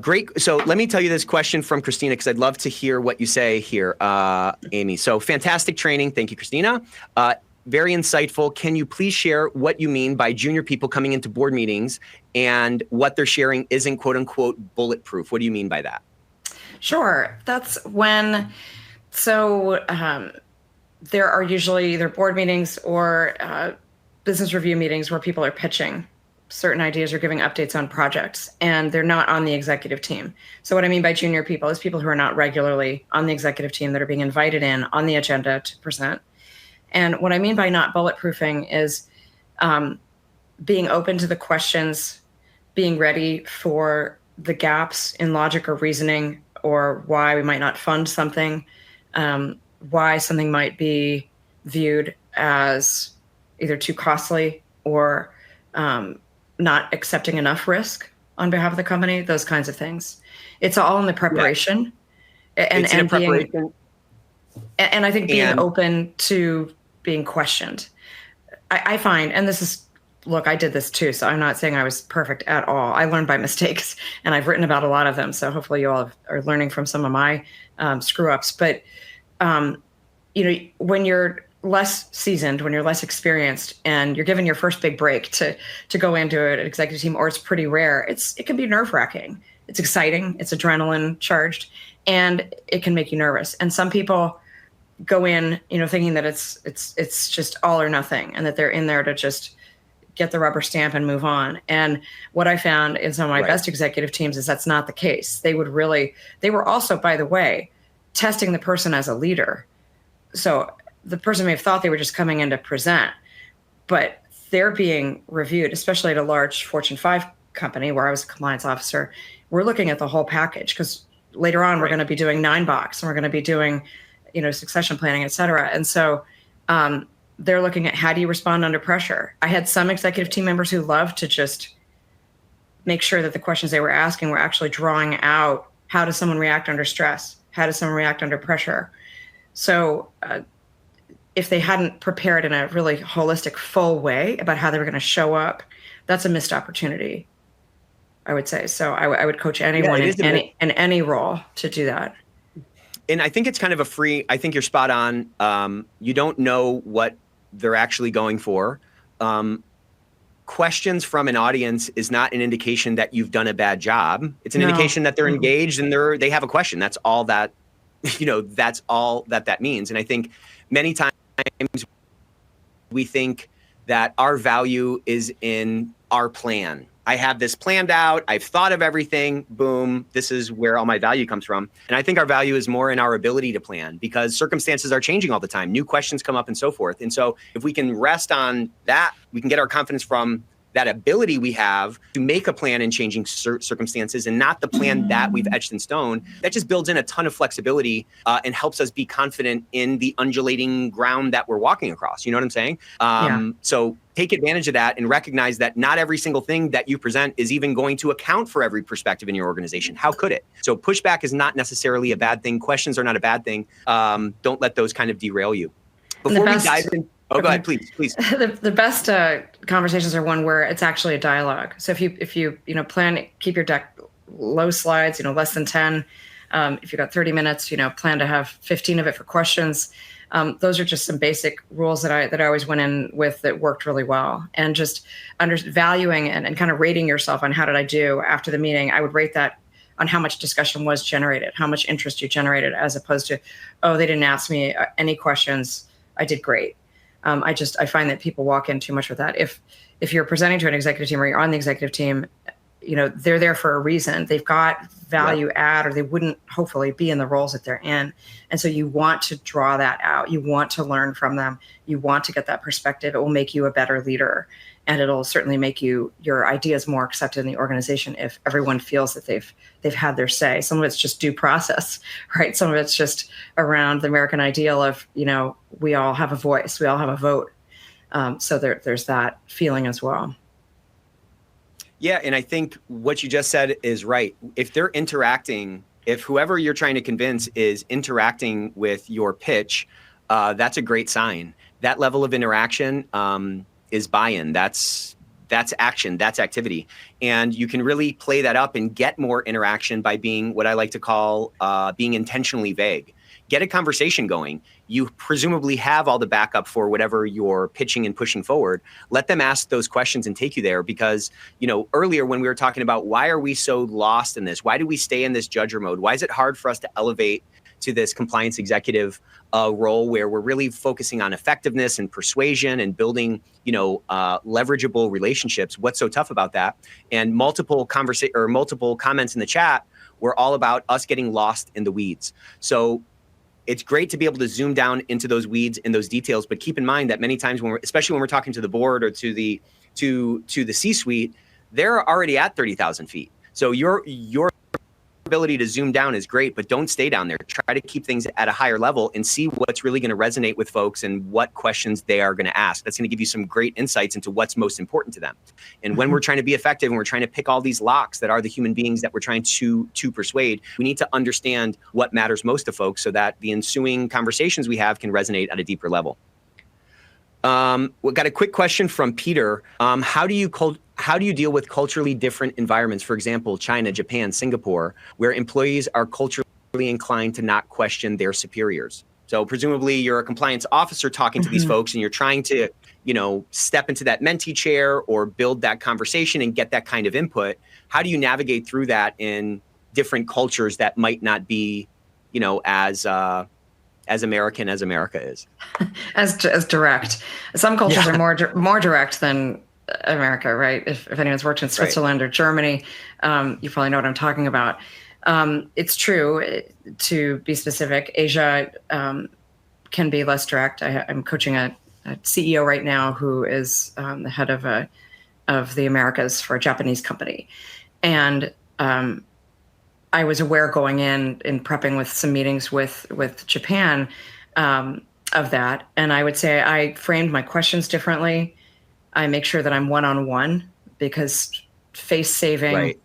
Great. So let me tell you this question from Christina, because I'd love to hear what you say here, Amy. So fantastic training. Thank you, Christina. Very insightful. Can you please share what you mean by junior people coming into board meetings and what they're sharing isn't quote unquote bulletproof? What do you mean by that? Sure. That's when, there are usually either board meetings or business review meetings where people are pitching certain ideas or giving updates on projects, and they're not on the executive team. So what I mean by junior people is people who are not regularly on the executive team that are being invited in on the agenda to present. And what I mean by not bulletproofing is being open to the questions, being ready for the gaps in logic or reasoning, or why we might not fund something, why something might be viewed as either too costly or not accepting enough risk on behalf of the company, those kinds of things. It's all in the preparation. Yeah. And preparation. And I think being open to being questioned. I find, and this is, look, I did this too, so I'm not saying I was perfect at all. I learned by mistakes, and I've written about a lot of them. So hopefully you all are learning from some of my screw ups. But, when you're less seasoned, when you're less experienced, and you're given your first big break to go into an executive team, or it's pretty rare, it can be nerve wracking. It's exciting. It's adrenaline charged, and it can make you nervous. And some people go in, thinking that it's just all or nothing, and that they're in there to just get the rubber stamp and move on. And what I found in some of my best executive teams is that's not the case. They were also, by the way, testing the person as a leader. So the person may have thought they were just coming in to present, but they're being reviewed, especially at a large Fortune 5 company where I was a compliance officer. We're looking at the whole package, because later on we're going to be doing 9-box, and we're going to be doing succession planning, et cetera. And so they're looking at, how do you respond under pressure? I had some executive team members who loved to just make sure that the questions they were asking were actually drawing out, how does someone react under stress? How does someone react under pressure? So if they hadn't prepared in a really holistic, full way about how they were going to show up, that's a missed opportunity, I would say. So I would coach anyone in any role to do that. And I think it's kind of I think you're spot on. You don't know what they're actually going for. Questions from an audience is not an indication that you've done a bad job. It's an indication that they're engaged and they have a question. That's all that, that's all that means. And I think many times we think that our value is in our plan. I have this planned out. I've thought of everything. Boom. This is where all my value comes from. And I think our value is more in our ability to plan, because circumstances are changing all the time. New questions come up and so forth. And so if we can rest on that, we can get our confidence from that ability we have to make a plan in changing circumstances, and not the plan that we've etched in stone. That just builds in a ton of flexibility and helps us be confident in the undulating ground that we're walking across. You know what I'm saying? So take advantage of that and recognize that not every single thing that you present is even going to account for every perspective in your organization. How could it? So pushback is not necessarily a bad thing. Questions are not a bad thing. Don't let those kind of derail you. Before we dive in, go ahead, please. The best conversations are one where it's actually a dialogue. So if you plan, keep your deck low slides, less than 10. If you've got 30 minutes, plan to have 15 of it for questions. Those are just some basic rules that I always went in with that worked really well. And just valuing and kind of rating yourself on how did I do after the meeting. I would rate that on how much discussion was generated, how much interest you generated, as opposed to, oh, they didn't ask me any questions, I did great. I find that people walk in too much with that. If you're presenting to an executive team or you're on the executive team, they're there for a reason. They've got value add, or they wouldn't hopefully be in the roles that they're in. And so you want to draw that out. You want to learn from them. You want to get that perspective. It will make you a better leader. And it'll certainly make your ideas more accepted in the organization if everyone feels that they've had their say. Some of it's just due process, right? Some of it's just around the American ideal of, we all have a voice, we all have a vote. So there's that feeling as well. Yeah, and I think what you just said is right. If they're interacting, if whoever you're trying to convince is interacting with your pitch, that's a great sign. That level of interaction is buy-in. That's action. That's activity. And you can really play that up and get more interaction by being what I like to call being intentionally vague. Get a conversation going. You presumably have all the backup for whatever you're pitching and pushing forward. Let them ask those questions and take you there, because, earlier when we were talking about why are we so lost in this? Why do we stay in this judger mode? Why is it hard for us to elevate to this compliance executive role where we're really focusing on effectiveness and persuasion and building, leverageable relationships? What's so tough about that? And multiple comments in the chat were all about us getting lost in the weeds. So it's great to be able to zoom down into those weeds and those details, but keep in mind that many times especially when we're talking to the board or to the C-suite, they're already at 30,000 feet. So your ability to zoom down is great, but don't stay down there. Try to keep things at a higher level and see what's really going to resonate with folks and what questions they are going to ask. That's going to give you some great insights into what's most important to them. And when we're trying to be effective and we're trying to pick all these locks that are the human beings that we're trying to persuade, we need to understand what matters most to folks so that the ensuing conversations we have can resonate at a deeper level. We've got a quick question from Peter. How do you deal with culturally different environments? For example, China, Japan, Singapore, where employees are culturally inclined to not question their superiors. So presumably you're a compliance officer talking to these folks and you're trying to, step into that mentee chair or build that conversation and get that kind of input. How do you navigate through that in different cultures that might not be, as American as America is? as direct. Some cultures are more direct than America, right? If anyone's worked in Switzerland or Germany, you probably know what I'm talking about. It's true, to be specific, Asia can be less direct. I'm coaching a CEO right now who is the head of the Americas for a Japanese company. And I was aware going in prepping with some meetings with Japan of that. And I would say I framed my questions differently. I make sure that I'm one-on-one, because face saving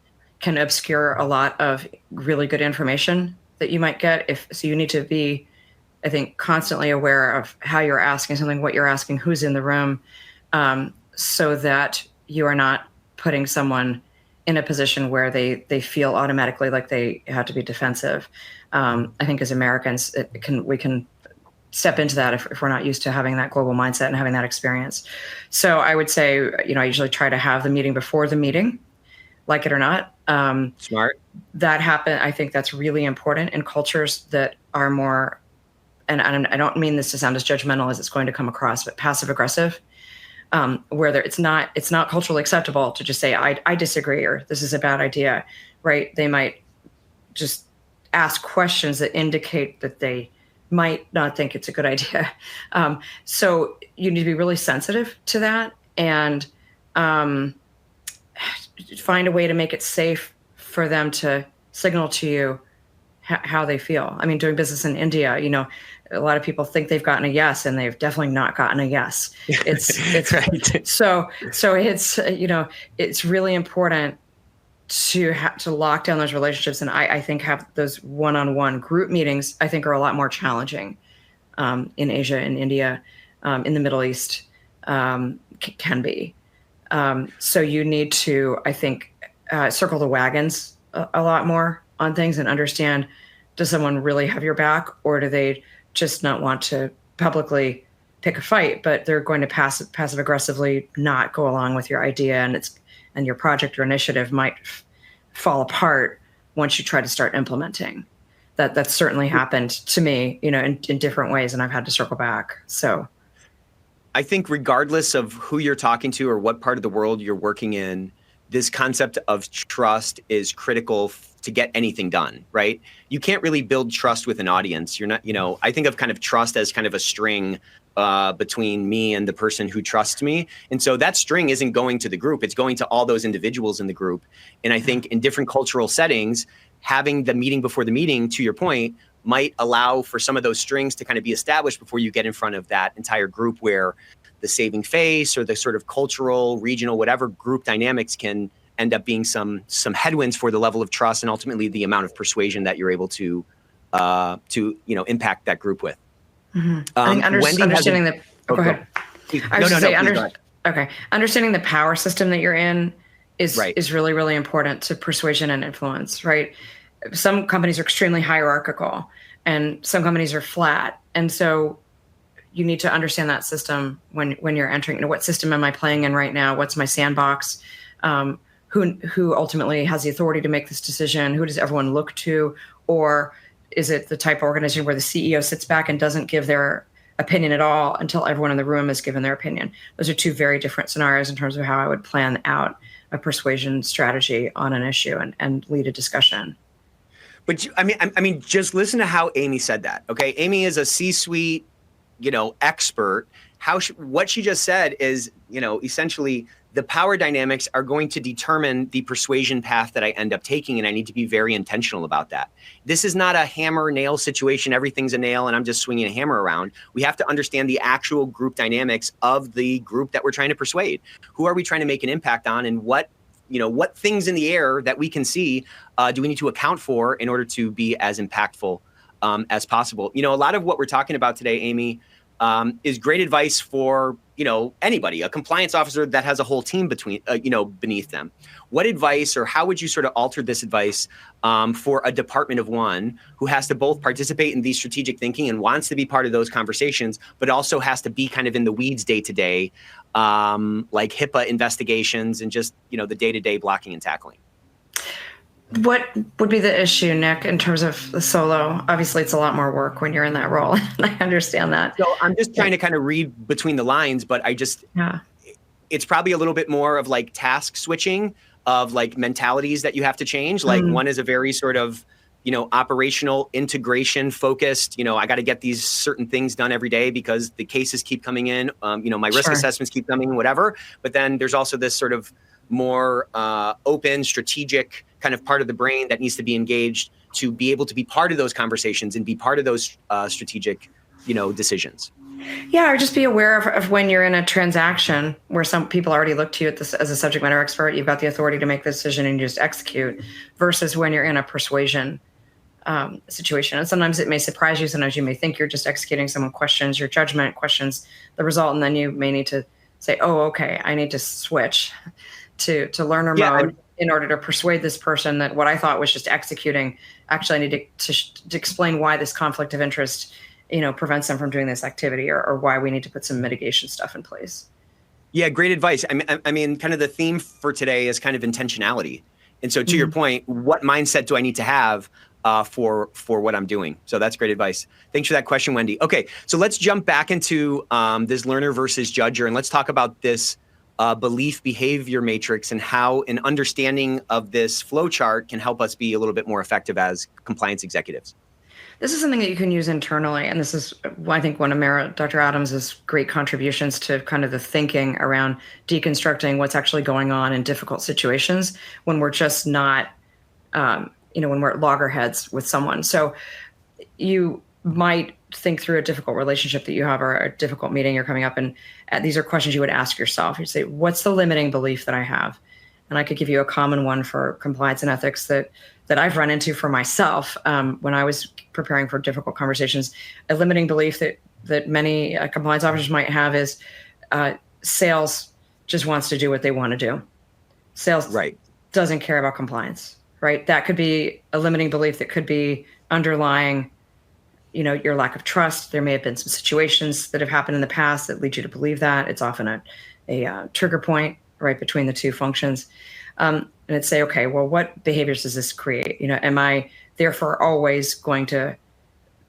can obscure a lot of really good information that you might get. So you need to be, I think, constantly aware of how you're asking something, what you're asking, who's in the room, so that you are not putting someone in a position where they feel automatically like they have to be defensive. I think as Americans, we can step into that if we're not used to having that global mindset and having that experience. So I would say, I usually try to have the meeting before the meeting, like it or not. Smart. That happen. I think that's really important in cultures that are more, and I don't mean this to sound as judgmental as it's going to come across, but passive aggressive. Where it's not culturally acceptable to just say, I disagree, or this is a bad idea, right? They might just ask questions that indicate that they might not think it's a good idea. So you need to be really sensitive to that and find a way to make it safe for them to signal to you how they feel. I mean, doing business in India, a lot of people think they've gotten a yes, and they've definitely not gotten a yes. It's right. So it's, it's really important to lock down those relationships. And I think have those one-on-one group meetings, I think, are a lot more challenging in Asia and India, in the Middle East, can be. So you need to, I think, circle the wagons a lot more on things and understand, does someone really have your back, or do they just not want to publicly pick a fight, but they're going to passive aggressively not go along with your idea, and your project or initiative might fall apart once you try to start implementing. That's certainly happened to me, in different ways, and I've had to circle back. So I think regardless of who you're talking to or what part of the world you're working in, this concept of trust is critical to get anything done, right? You can't really build trust with an audience. You're not, I think of kind of trust as kind of a string between me and the person who trusts me. And so that string isn't going to the group, it's going to all those individuals in the group. And I think in different cultural settings, having the meeting before the meeting, to your point, might allow for some of those strings to kind of be established before you get in front of that entire group, where the saving face or the sort of cultural, regional, whatever group dynamics can end up being some headwinds for the level of trust and ultimately the amount of persuasion that you're able to impact that group with. Mm-hmm. I think understanding the. Go ahead. Okay. Understanding the power system that you're in is really, really important to persuasion and influence, right? Some companies are extremely hierarchical and some companies are flat. And so you need to understand that system when you're entering, what system am I playing in right now? What's my sandbox? Who ultimately has the authority to make this decision? Who does everyone look to? Or is it the type of organization where the CEO sits back and doesn't give their opinion at all until everyone in the room has given their opinion? Those are two very different scenarios in terms of how I would plan out a persuasion strategy on an issue and lead a discussion. But I mean, just listen to how Amy said that. Okay, Amy is a C-suite, expert. What she just said is, essentially the power dynamics are going to determine the persuasion path that I end up taking, and I need to be very intentional about that. This is not a hammer nail situation. Everything's a nail and I'm just swinging a hammer around. We have to understand the actual group dynamics of the group that we're trying to persuade. Who are we trying to make an impact on, and what things in the air that we can see do we need to account for in order to be as impactful as possible? A lot of what we're talking about today, Amy, is great advice for, anybody, a compliance officer that has a whole team beneath them. What advice, or how would you sort of alter this advice for a department of one who has to both participate in these strategic thinking and wants to be part of those conversations, but also has to be kind of in the weeds day to day, like HIPAA investigations and just, the day-to-day blocking and tackling? What would be the issue, Nick, in terms of the solo? Obviously, it's a lot more work when you're in that role. And I understand that. So I'm just trying to kind of read between the lines, but it's probably a little bit more of like task switching of like mentalities that you have to change. Like one is a very sort of, operational integration focused, I got to get these certain things done every day because the cases keep coming in, my risk assessments keep coming, whatever. But then there's also this sort of more open, strategic kind of part of the brain that needs to be engaged to be able to be part of those conversations and be part of those strategic, decisions. Yeah, or just be aware of when you're in a transaction where some people already look to you as a subject matter expert, you've got the authority to make the decision and you just execute, versus when you're in a persuasion situation. And sometimes it may surprise you. Sometimes you may think you're just executing. Someone questions your judgment, questions the result, and then you may need to say, oh, okay, I need to switch to learner mode in order to persuade this person that what I thought was just executing, actually I need to explain why this conflict of interest, prevents them from doing this activity, or why we need to put some mitigation stuff in place. Yeah, great advice. I mean, kind of the theme for today is kind of intentionality. And so to your point, what mindset do I need to have for what I'm doing? So that's great advice. Thanks for that question, Wendy. Okay, so let's jump back into this learner versus judger, and let's talk about this belief behavior matrix and how an understanding of this flow chart can help us be a little bit more effective as compliance executives. This is something that you can use internally. And this is, I think, one of Dr. Adams' great contributions to kind of the thinking around deconstructing what's actually going on in difficult situations when we're just not, when we're at loggerheads with someone. So you might think through a difficult relationship that you have, or a difficult meeting you're coming up, and these are questions you would ask yourself. You'd say, what's the limiting belief that I have? And I could give you a common one for compliance and ethics that I've run into for myself when I was preparing for difficult conversations. A limiting belief that many compliance officers might have is sales just wants to do what they want to do. Sales doesn't care about compliance, right? That could be a limiting belief that could be underlying, your lack of trust. There may have been some situations that have happened in the past that lead you to believe that. It's often a trigger point, right, between the two functions. And it's say, okay, well, what behaviors does this create? Am I therefore always going to,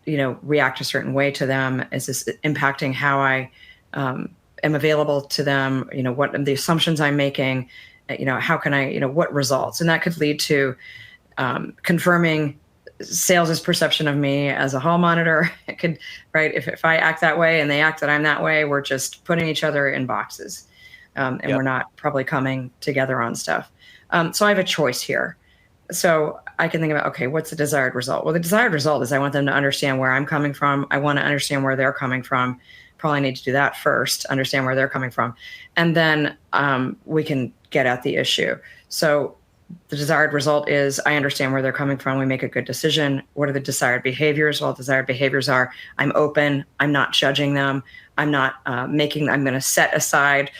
react a certain way to them? Is this impacting how I am available to them? What are the assumptions I'm making? How can I, what results? And that could lead to confirming sales' perception of me as a hall monitor. It could, right? If I act that way and they act that I'm that way, we're just putting each other in boxes. And we're not probably coming together on stuff. So I have a choice here. So I can think about, okay, what's the desired result? Well, the desired result is I want them to understand where I'm coming from. I want to understand where they're coming from. Probably need to do that first, understand where they're coming from. And then we can get at the issue. So the desired result is I understand where they're coming from. We make a good decision. What are the desired behaviors? Well, desired behaviors are I'm open. I'm not judging them. I'm not I'm going to set aside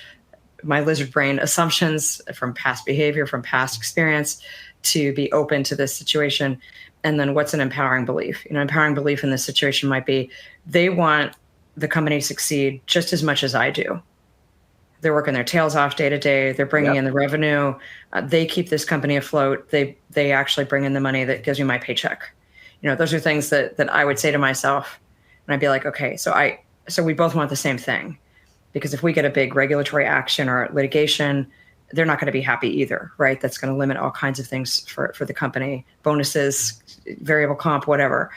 my lizard brain assumptions from past behavior, from past experience, to be open to this situation. And then what's an empowering belief? Empowering belief in this situation might be they want the company to succeed just as much as I do. They're working their tails off day to day. They're bringing in the revenue. They keep this company afloat. They actually bring in the money that gives me my paycheck. Those are things that I would say to myself, and I'd be like, okay, so we both want the same thing. Because if we get a big regulatory action or litigation, they're not going to be happy either, right? That's going to limit all kinds of things for the company, bonuses, variable comp, whatever.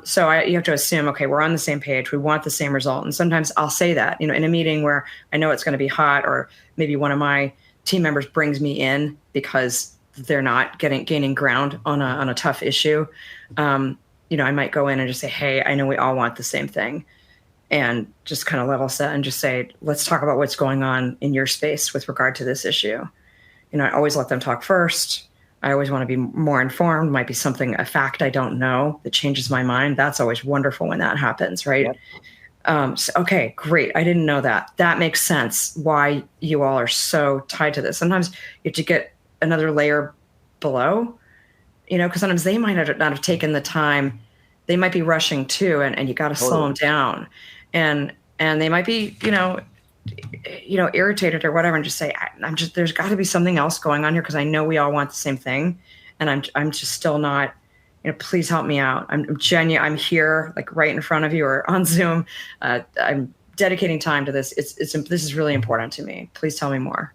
So you have to assume, okay, we're on the same page. We want the same result. And sometimes I'll say that, in a meeting where I know it's going to be hot, or maybe one of my team members brings me in because they're not gaining ground on a tough issue. I might go in and just say, hey, I know we all want the same thing. And just kind of level set and just say, let's talk about what's going on in your space with regard to this issue. I always let them talk first. I always want to be more informed. Might be a fact I don't know that changes my mind. That's always wonderful when that happens, right? Yep. Okay, great. I didn't know that. That makes sense why you all are so tied to this. Sometimes you have to get another layer below, because sometimes they might not have taken the time. They might be rushing too, and you got to slow them down. And they might be, irritated or whatever, and just say, there's got to be something else going on here because I know we all want the same thing, and I'm just still not, please help me out. I'm genuine. I'm here, like right in front of you or on Zoom. I'm dedicating time to this. This is really important to me. Please tell me more.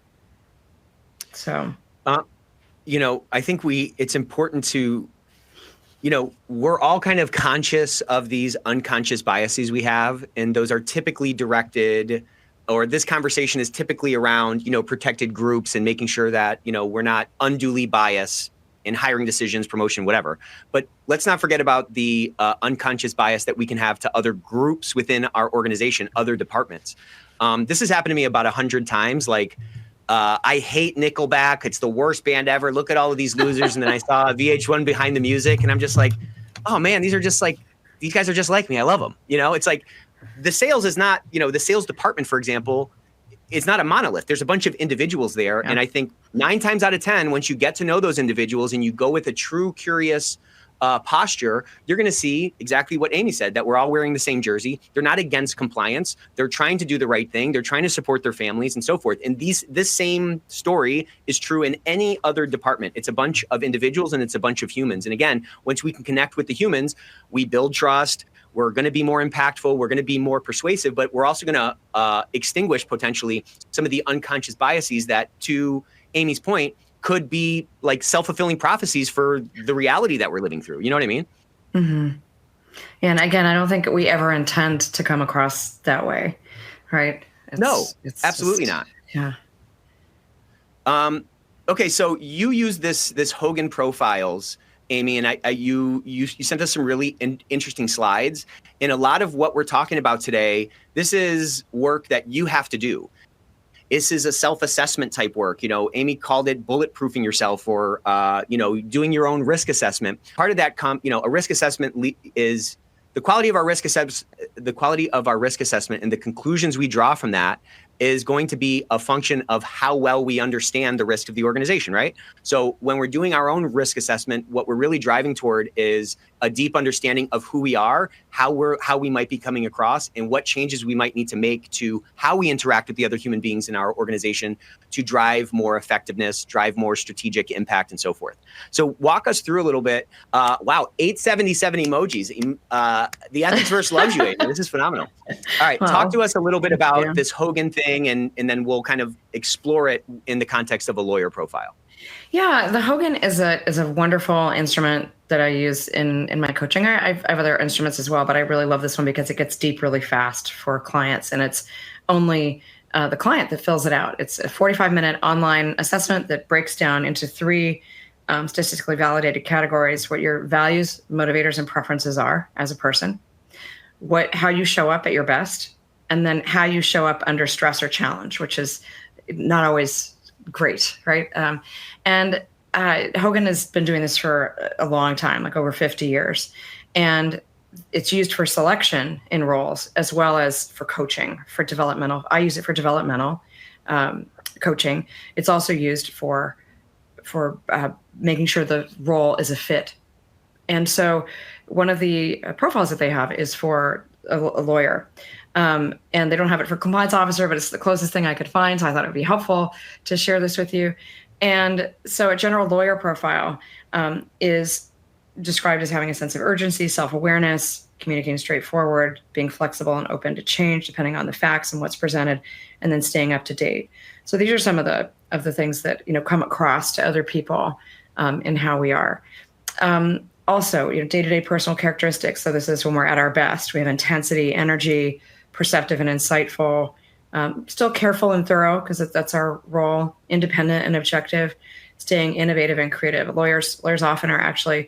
So, I think it's important to. We're all kind of conscious of these unconscious biases we have, and those are typically directed, or this conversation is typically around, protected groups and making sure that, we're not unduly biased in hiring decisions, promotion, whatever. But let's not forget about the unconscious bias that we can have to other groups within our organization, other departments. This has happened to me about 100 times. Like, I hate Nickelback. It's the worst band ever. Look at all of these losers. And then I saw VH1 behind the music, and I'm just like, oh man, these guys are just like me. I love them. It's like the sales is not, the sales department, for example, is not a monolith. There's a bunch of individuals there. Yeah. And I think 9 times out of 10, once you get to know those individuals and you go with a true curious posture, you're going to see exactly what Amy said, that we're all wearing the same jersey. They're not against compliance. They're trying to do the right thing. They're trying to support their families and so forth. And this same story is true in any other department. It's a bunch of individuals and it's a bunch of humans. And again, once we can connect with the humans, we build trust. We're going to be more impactful. We're going to be more persuasive, but we're also going to extinguish potentially some of the unconscious biases that, to Amy's point, could be like self-fulfilling prophecies for the reality that we're living through. You know what I mean? Mm-hmm. And again, I don't think we ever intend to come across that way, right? It's absolutely not. Yeah. Okay, so you use this Hogan Profiles, Amy, and you sent us some really interesting slides. And a lot of what we're talking about today, this is work that you have to do. This is a self-assessment type work. Amy called it bulletproofing yourself, or, doing your own risk assessment. Part of that, a risk assessment is the quality of our risk assessment and the conclusions we draw from that is going to be a function of how well we understand the risk of the organization, right? So when we're doing our own risk assessment, what we're really driving toward is a deep understanding of who we are, how we might be coming across, and what changes we might need to make to how we interact with the other human beings in our organization to drive more effectiveness, drive more strategic impact, and so forth. So walk us through a little bit. Wow, 877 emojis. The Ethicsverse loves you, Aiden. This is phenomenal. All right, talk to us a little bit about this Hogan thing, and then we'll kind of explore it in the context of a lawyer profile. Yeah, the Hogan is a wonderful instrument that I use in my coaching. I have other instruments as well, but I really love this one because it gets deep really fast for clients, and it's only the client that fills it out. It's a 45-minute online assessment that breaks down into 3 statistically validated categories: what your values, motivators, and preferences are as a person, how you show up at your best, and then how you show up under stress or challenge, which is not always great, right? And Hogan has been doing this for a long time, like over 50 years. And it's used for selection in roles as well as for coaching, for developmental. I use it for developmental coaching. It's also used for making sure the role is a fit. And so one of the profiles that they have is for a lawyer. And they don't have it for compliance officer, but it's the closest thing I could find. So I thought it would be helpful to share this with you. And so a general lawyer profile is described as having a sense of urgency, self-awareness, communicating straightforward, being flexible and open to change depending on the facts and what's presented, and then staying up to date. So these are some of the things that come across to other people in how we are. Also, day-to-day personal characteristics. So this is when we're at our best. We have intensity, energy, perceptive and insightful, still careful and thorough because that's our role, independent and objective, staying innovative and creative. Lawyers often are actually,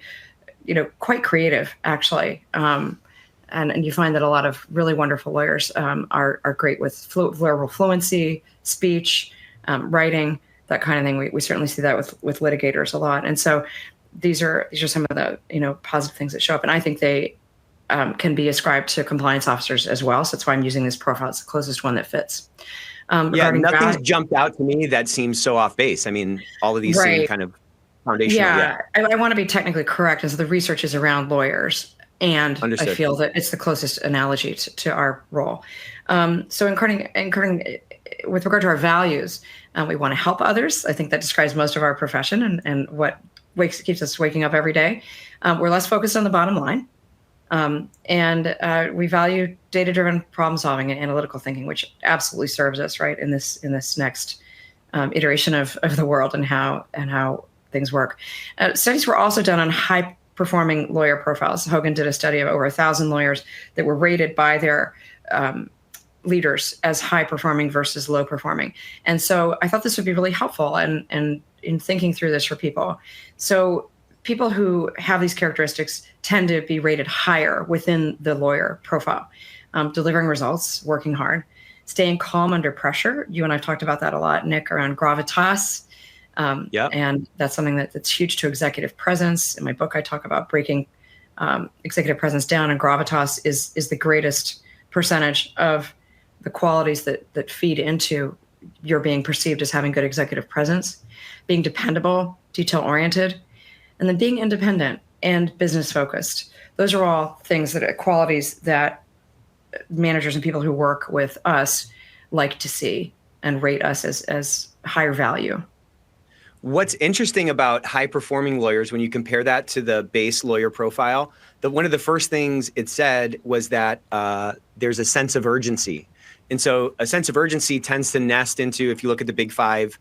quite creative, actually. And you find that a lot of really wonderful lawyers are great with verbal fluency, speech, writing, that kind of thing. We certainly see that with litigators a lot. And so these are some of the positive things that show up, and I think they can be ascribed to compliance officers as well. So that's why I'm using this profile. It's the closest one that fits. Nothing's jumped out to me that seems so off base. I mean, all of these seem kind of foundational. Yeah. I want to be technically correct, as the research is around lawyers, and Understood. I feel that it's the closest analogy to our role. So including with regard to our values, we want to help others. I think that describes most of our profession and what keeps us waking up every day. We're less focused on the bottom line. And we value data-driven problem solving and analytical thinking, which absolutely serves us right in this next iteration of the world and how things work. Studies were also done on high-performing lawyer profiles. Hogan did a study of over 1,000 lawyers that were rated by their leaders as high-performing versus low-performing. And so I thought this would be really helpful and in thinking through this for people. So people who have these characteristics tend to be rated higher within the lawyer profile, delivering results, working hard, staying calm under pressure. You and I've talked about that a lot, Nick, around gravitas. And that's something that's huge to executive presence. In my book, I talk about breaking executive presence down, and gravitas is the greatest percentage of the qualities that feed into your being perceived as having good executive presence, being dependable, detail-oriented, and then being independent and business-focused. Those are all things qualities that managers and people who work with us like to see and rate us as higher value. What's interesting about high-performing lawyers, when you compare that to the base lawyer profile, one of the first things it said was that there's a sense of urgency. And so a sense of urgency tends to nest into, if you look at the big 5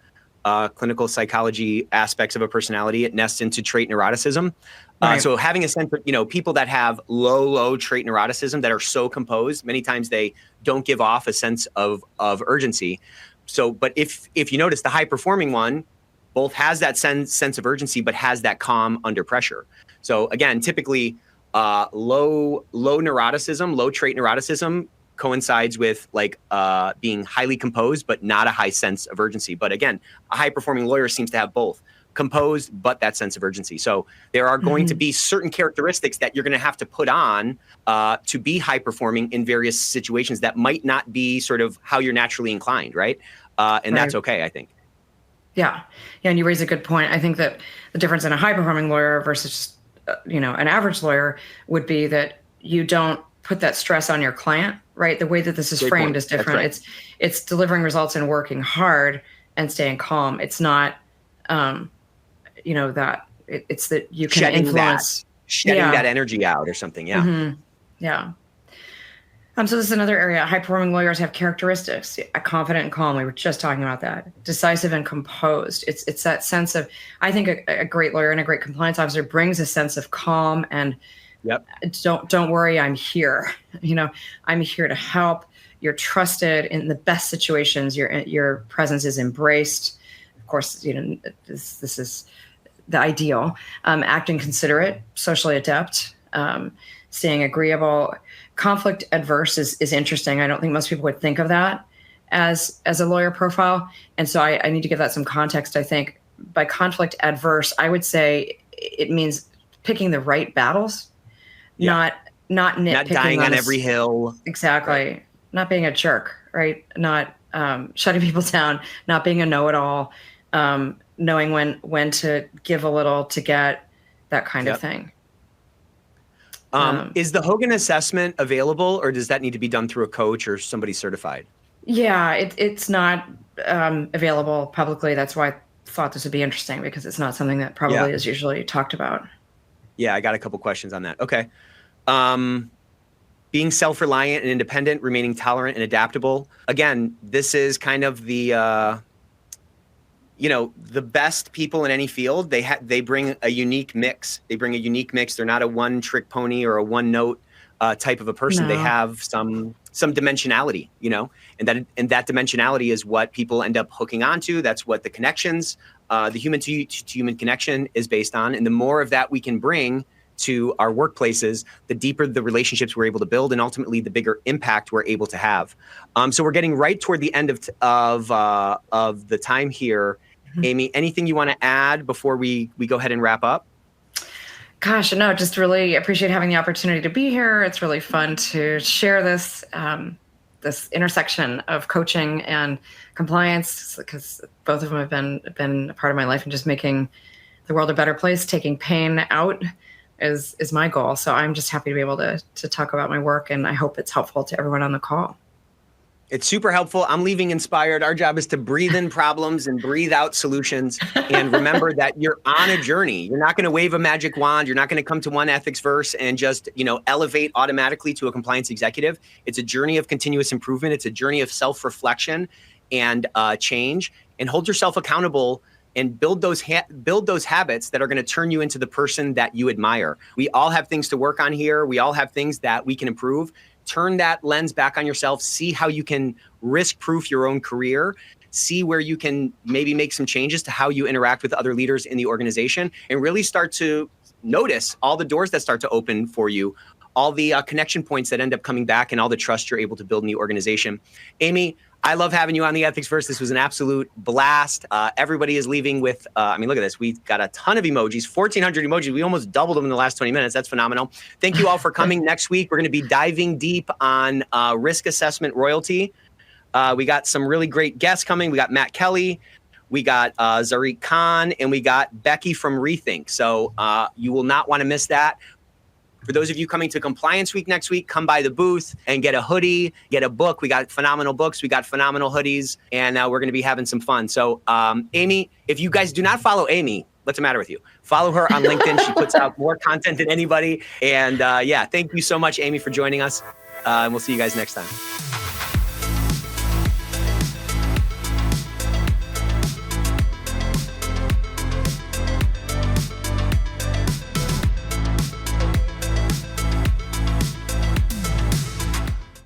clinical psychology aspects of a personality, it nests into trait neuroticism. Right. So having a sense of, people that have low trait neuroticism that are so composed, many times they don't give off a sense of urgency. So, but if you notice, the high-performing one both has that sense of urgency, but has that calm under pressure. So again, typically low neuroticism, low trait neuroticism coincides with being highly composed, but not a high sense of urgency. But again, a high performing lawyer seems to have both composed, but that sense of urgency. So there are going to be certain characteristics that you're going to have to put on to be high performing in various situations that might not be sort of how you're naturally inclined, right? And that's okay, I think. Yeah. Yeah. And you raise a good point. I think that the difference in a high performing lawyer versus, an average lawyer would be that you don't put that stress on your client, right? The way that this is Great framed point. is different. Right. It's delivering results and working hard and staying calm. It's not, it's that you can influence. Shedding that energy out or something. Yeah. Mm-hmm. Yeah. So this is another area. High-performing lawyers have characteristics: confident and calm. We were just talking about that. Decisive and composed. It's that sense of. I think a great lawyer and a great compliance officer brings a sense of calm and. Yep. Don't worry. I'm here. I'm here to help. You're trusted in the best situations. Your presence is embraced. Of course, this is the ideal. Acting considerate, socially adept, staying agreeable. Conflict adverse is interesting. I don't think most people would think of that as a lawyer profile. And so I need to give that some context. I think by conflict adverse, I would say it means picking the right battles, not nitpicking. Not dying on every hill. Exactly. Right. Not being a jerk, right? Not shutting people down, not being a know-it-all, knowing when to give a little to get, that kind of thing. Is the Hogan assessment available, or does that need to be done through a coach or somebody certified? Yeah, it's not available publicly. That's why I thought this would be interesting, because it's not something that probably is usually talked about. Yeah, I got a couple questions on that. Okay. Being self-reliant and independent, remaining tolerant and adaptable. Again, this is kind of the best people in any field. They bring a unique mix. They're not a one-trick pony or a one-note type of a person. No. They have some dimensionality, and that dimensionality is what people end up hooking onto. That's what the connections, the human to human connection is based on. And the more of that we can bring to our workplaces, the deeper the relationships we're able to build, and ultimately the bigger impact we're able to have. So we're getting right toward the end of the time here. Amy, anything you want to add before we go ahead and wrap up? Gosh, no, just really appreciate having the opportunity to be here. It's really fun to share this this intersection of coaching and compliance, because both of them have been a part of my life, and just making the world a better place, taking pain out is my goal. So I'm just happy to be able to talk about my work, and I hope it's helpful to everyone on the call. It's super helpful. I'm leaving inspired. Our job is to breathe in problems and breathe out solutions. And remember that you're on a journey. You're not going to wave a magic wand. You're not going to come to one Ethicsverse and just, elevate automatically to a compliance executive. It's a journey of continuous improvement. It's a journey of self-reflection and change. And hold yourself accountable and build those habits that are going to turn you into the person that you admire. We all have things to work on here. We all have things that we can improve. Turn that lens back on yourself. See how you can risk-proof your own career. See where you can maybe make some changes to how you interact with other leaders in the organization, and really start to notice all the doors that start to open for you, all the connection points that end up coming back, and all the trust you're able to build in the organization. Amy, I love having you on the Ethicsverse. This was an absolute blast. Everybody is leaving with, look at this. We've got a ton of emojis, 1,400 emojis. We almost doubled them in the last 20 minutes. That's phenomenal. Thank you all for coming. Next week, we're going to be diving deep on risk assessment royalty. We got some really great guests coming. We got Matt Kelly. We got Zariq Khan, and we got Becky from Rethink. So you will not want to miss that. For those of you coming to Compliance Week next week, come by the booth and get a hoodie, get a book. We got phenomenal books. We got phenomenal hoodies, and we're going to be having some fun. So, Amy, if you guys do not follow Amy, what's the matter with you? Follow her on LinkedIn. She puts out more content than anybody. And thank you so much, Amy, for joining us. And we'll see you guys next time.